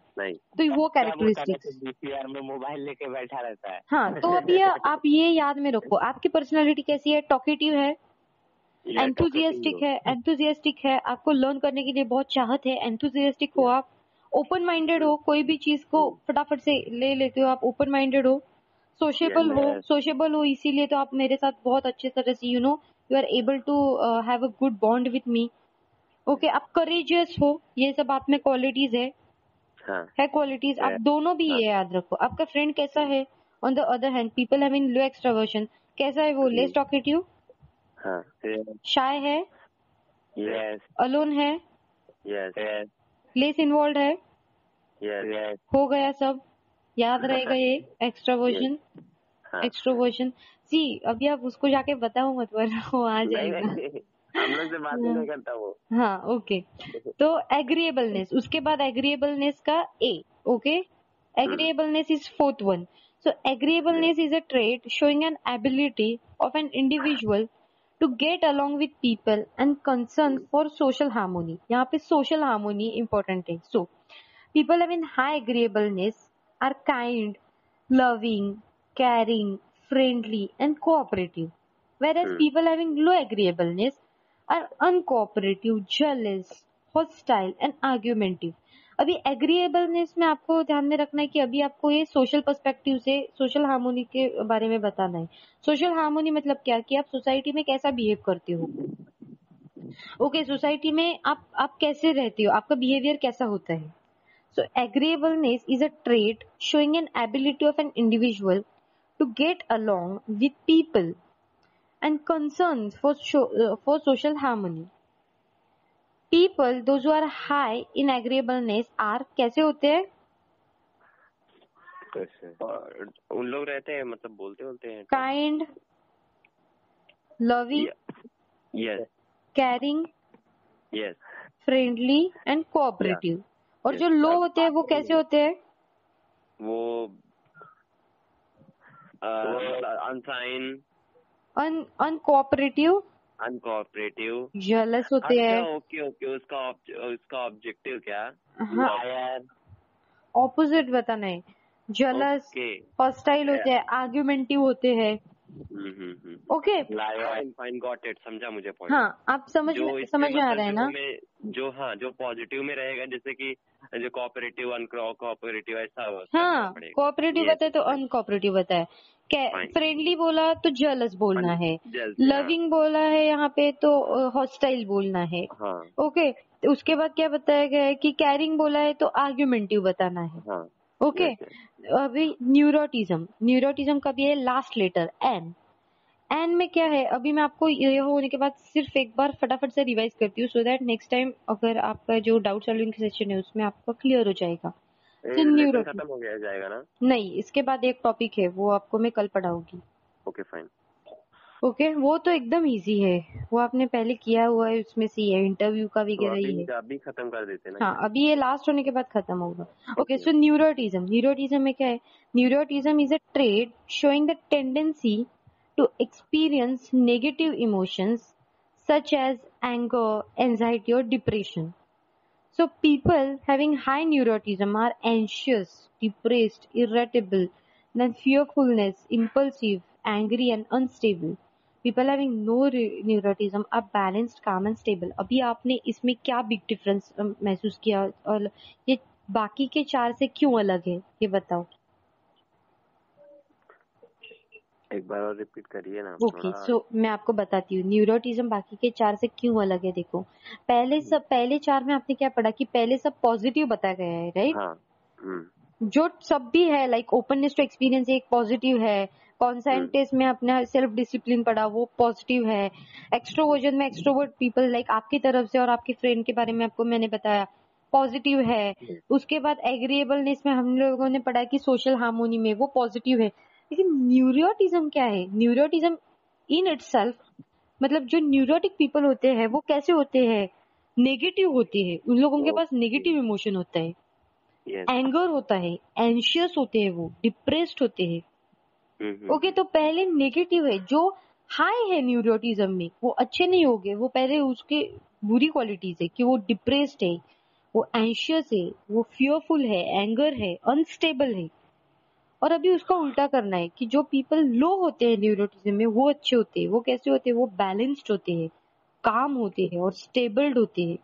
तो वो कैरेक्टरिस्टिक्स में मोबाइल लेके बैठा रहता है। हाँ, तो अभी आप ये याद में रखो, आपकी पर्सनालिटी कैसी है? टॉकेटिव है, एंथुजियास्टिक है, आपको लर्न करने के लिए बहुत चाहत है, एंथुजियास्टिक हो आप, ओपन माइंडेड हो, कोई भी चीज को फटाफट से ले लेते हो आप, ओपन माइंडेड हो, सोशेबल हो, इसीलिए तो आप मेरे साथ बहुत अच्छे तरह से you are able to have a good bond with me. Okay, आप करेजियस हो, ये सब आप में क्वालिटीज है क्वालिटीज। आप दोनों भी ये याद रखो। आपका फ्रेंड कैसा है? On the other hand, people having low extroversion, कैसा है वो? लेस टॉकेटिव, शाय है, अलोन है, लेस इन्वॉल्व है, हो गया सब, याद रहेगा ये एक्सट्रोवर्जन। सी, अभी आप उसको जाके बताओ मत, वरना वो आ जाएगा। हम लोग से बात नहीं करता वो। हाँ, ओके। तो एग्रीएबलनेस, उसके बाद एग्रीएबलनेस का A, okay. Agreeableness is fourth one. So agreeableness is a trait showing an ability of an individual to get along with people and concern for social harmony. यहाँ पे social harmony important है. So people having high agreeableness are kind, loving, caring, friendly, and cooperative. Whereas people having low agreeableness are uncooperative, jealous, hostile, and argumentative. अभी एग्रीएबलनेस में आपको ध्यान में रखना है कि अभी आपको ये सोशल पर्सपेक्टिव से सोशल हार्मोनी के बारे में बताना है. सोशल हार्मोनी मतलब क्या कि आप सोसाइटी में कैसा बिहेव करते हो. ओके, सोसाइटी में आप कैसे रहते हो, आपका बिहेवियर कैसा होता है. So agreeableness is a trait showing an ability of an individual to get along with people and concerns for social harmony. People, those who are high in agreeableness are कैसे होते हैं? उन लोग रहते हैं मतलब बोलते हैं kind, loving, yes, caring, yes, friendly and cooperative. और जो लो होते हैं वो कैसे होते हैं? वो अनसाइन, अनकोऑपरेटिव, जेलस होते हैं. ओके उसका ऑब्जेक्टिव क्या? हाँ, ऑपोजिट बताना है. जेलस, हॉस्टाइल होते हैं, आर्ग्यूमेंटिव होते हैं. ओके, फाइन गॉट इट, समझा मुझे पॉइंट. हाँ, आप समझ में आ रहा है ना? जो पॉजिटिव में रहेगा, जैसे कि जो कोऑपरेटिव, अनकोऑपरेटिव ऐसा. हाँ, कोऑपरेटिव बताए तो अनकोऑपरेटिव बताए. फ्रेंडली बोला तो जेलस बोलना है. लविंग बोला है यहाँ पे तो हॉस्टाइल बोलना है. ओके, उसके बाद क्या बताया गया है कि कैरिंग बोला है तो आर्ग्यूमेंटिव बताना है. ओके, अभी न्यूरोटिज्म का भी है लास्ट लेटर एन. एन में क्या है, अभी मैं आपको ये होने के बाद सिर्फ एक बार फटाफट से रिवाइज करती हूँ सो दैट नेक्स्ट टाइम अगर आपका जो डाउट सॉल्विंग सेशन है उसमें आपका क्लियर हो जाएगा. खत्म हो गया जाएगा ना? नहीं, इसके बाद एक टॉपिक है वो आपको मैं कल पढ़ाऊंगी. Okay fine. ओके, वो तो एकदम इजी है, वो आपने पहले किया हुआ है, उसमें से ये इंटरव्यू का वगैरह ही है. अभी खत्म कर देते ना? हाँ, अभी ये लास्ट होने के बाद खत्म होगा. ओके, सो न्यूरोटिज्म में क्या है? Neuroticism is a trait showing the tendency to experience negative emotions such as anger, anxiety or depression. So people having high neuroticism are anxious, depressed, irritable, then fearfulness, impulsive, angry and unstable. People having no neuroticism are balanced, calm and stable. अभी आपने इसमें क्या बिग डिफरेंस महसूस किया और ये बाकी के चार से क्यों अलग है, ये बताओ. एक बार और रिपीट करिए ना. ओके, सो मैं आपको बताती हूँ न्यूरोटिज्म बाकी के चार से क्यों अलग है. देखो, पहले चार में आपने क्या पढ़ा कि पहले सब पॉजिटिव बताया गया है, राइट? हाँ. जो सब भी है लाइक ओपननेस टू एक्सपीरियंस एक पॉजिटिव है. कॉन्सेंट्रेस में अपना सेल्फ डिसिप्लिन पढ़ा वो पॉजिटिव है. एक्सट्रोवर्जन में एक्सट्रोवर्ट पीपल लाइक आपकी तरफ से और आपके फ्रेंड के बारे में आपको मैंने बताया पॉजिटिव है. उसके बाद एग्रीएबलनेस में हम लोगों ने पढ़ा कि सोशल हार्मोनी में वो पॉजिटिव है. लेकिन न्यूरोटिज्म क्या है? न्यूरोटिज्म इन इटसेल्फ मतलब जो न्यूरोटिक पीपल होते हैं वो कैसे होते हैं? नेगेटिव होते हैं. उन लोगों के पास नेगेटिव इमोशन होता है, एंगर होता है, एंशियस होते हैं, वो डिप्रेस्ड होते हैं. ओके, तो पहले नेगेटिव है. जो हाई है न्यूरोटिज्म में वो अच्छे नहीं होंगे, वो पहले उसके बुरी क्वालिटीज है कि वो डिप्रेस्ड है, वो एंशियस है, वो फियरफुल है, एंगर है, अनस्टेबल है. और अभी उसका उल्टा करना है कि जो पीपल लो होते हैं न्यूरोटिज्म में वो अच्छे होते हैं. वो कैसे होते हैं? वो बैलेंस्ड होते हैं, काम होते हैं और स्टेबल्ड होते हैं.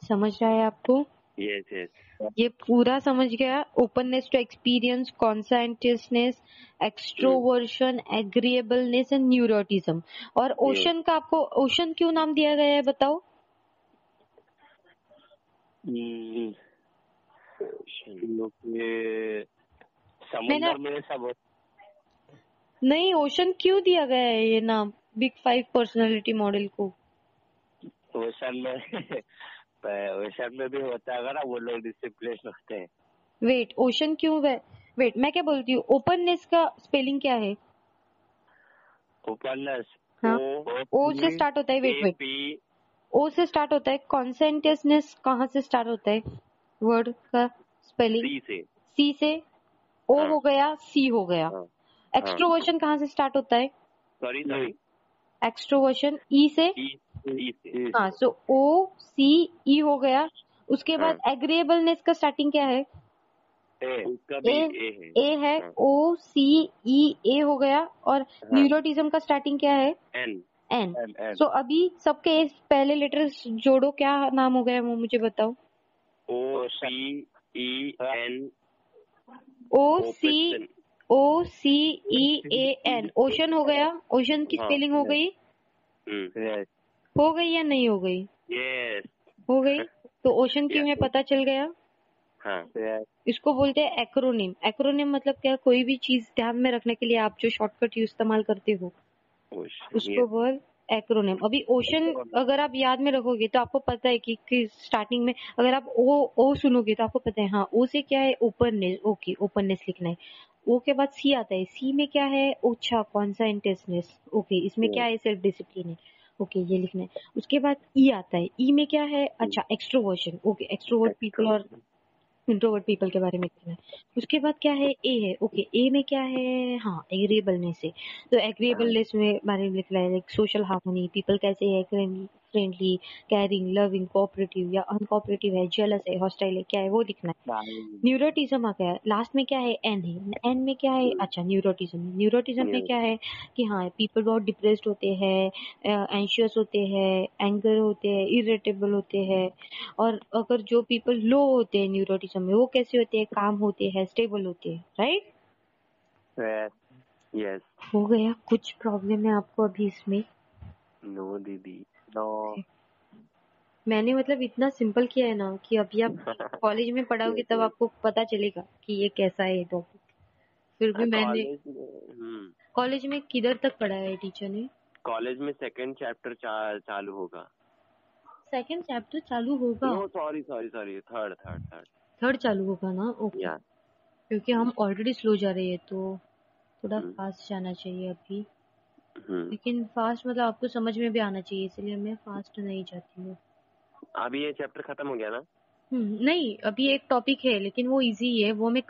समझ रहा है आपको? यस. ये पूरा समझ गया. Openness to experience, conscientiousness, extroversion, agreeableness and neuroticism. और ओशन का आपको ओशन क्यों नाम दिया गया है बताओ? समुद्र में सब नहीं, ओशन क्यों दिया गया है ये नाम बिग 5 पर्सनालिटी मॉडल को? ओशन में भी होता है ना, वो लोग डिसिप्लिन होते हैं. वेट, ओशन क्यों? वेट, मैं क्या बोलती हूँ, ओपननेस का स्पेलिंग क्या है? ओपननेस, हाँ, ओ से स्टार्ट होता है. वेट, ओ से स्टार्ट होता है. कॉन्सेंट्रेसनेस कहाँ से स्टार्ट होता है? वर्ड का स्पेलिंग सी से. ओ हो गया, सी हो गया. एक्सट्रोवर्शन कहाँ से स्टार्ट होता है? सॉरी, एक्सट्रोवर्शन ई से. हाँ, सो ओ सी ई हो गया. उसके बाद एग्रीएबलनेस का स्टार्टिंग क्या है? उसका भी ए है। OCE हो गया। और न्यूरोटिज्म का स्टार्टिंग क्या है? N। सो अभी सबके पहले लेटर्स जोड़ो, क्या नाम हो गया वो मुझे बताओ। OCEN। OCEAN। ओशन हो गया। ओशन की स्पेलिंग हो गई? हो गई या नहीं हो गई? हो गई। तो ओशन की में पता चल गया। इसको बोलते हैं एक्रोनिम। एक्रोनिम मतलब क्या? कोई भी चीज ध्यान में रखने के लिए आप जो शॉर्टकट इस्तेमाल करते हो उसको बोल एक्रोनिम। अभी ओशन अगर आप याद में रखोगे तो आपको पता है कि स्टार्टिंग में अगर आप ओ सुनोगे तो आपको पता है हाँ ओ से क्या है? ओपननेस। ओके, ओपननेस लिखना है। ओ के बाद सी आता है। सी में क्या है? ओछा, कॉन्सेंट्रेशनेस। ओके, इसमें क्या है? सेल्फ डिसिप्लिन है। ओके, ये लिखना है। उसके बाद ई आता है। ई में क्या है? अच्छा, एक्सट्रोवर्जन। ओके, एक्सट्रोवर्ट पीपल और इंट्रोवर्ट पीपल के बारे में करना है। उसके बाद क्या है? ए है। ओके, ए में क्या है? हाँ, एग्रीएबलनेस है। तो एग्रीएबलनेस में बारे में लिखना है लाइक सोशल हार्मोनी, पीपल कैसे है, फ्रेंडली, कैरिंग, लविंग, कोऑपरेटिव या अनकोऑपरेटिव है, जेलस है, हॉस्टाइल है, क्या है वो लिखना है। न्यूरोटिज्म आ गया। लास्ट में क्या है? एन है। एन में क्या है? अच्छा, न्यूरोटिज्म। न्यूरोटिज्म में क्या है कि हाँ पीपल बहुत डिप्रेस्ड होते हैं, एंशियस होते हैं, एंगर होते हैं, इरिटेबल होते हैं। और अगर जो पीपल लो होते हैं न्यूरोटिज्म में वो कैसे होते हैं? काम होते हैं, स्टेबल होते हैं। राइट? यस। हो गया? कुछ प्रॉब्लम है आपको अभी इसमें? नो दीदी, नो। मैंने मतलब इतना सिंपल किया है ना कि अभी आप कॉलेज में पढ़ाओगे तब आपको पता चलेगा कि ये कैसा है टॉपिक। फिर भी मैंने कॉलेज में किधर तक पढ़ाया है टीचर ने? कॉलेज में सेकंड चैप्टर चालू होगा। सेकंड चैप्टर चालू होगा? नो, सॉरी, थर्ड चालू होगा ना? ओके। क्योंकि हम ऑलरेडी स्लो जा रहे हैं तो थोड़ा फास्ट जाना चाहिए अभी। लेकिन फास्ट मतलब आपको समझ में भी आना चाहिए, इसलिए मैं फास्ट नहीं जाती हूँ। अभी ये चैप्टर खत्म हो गया ना? नहीं, अभी एक टॉपिक है लेकिन वो इजी है, वो मैं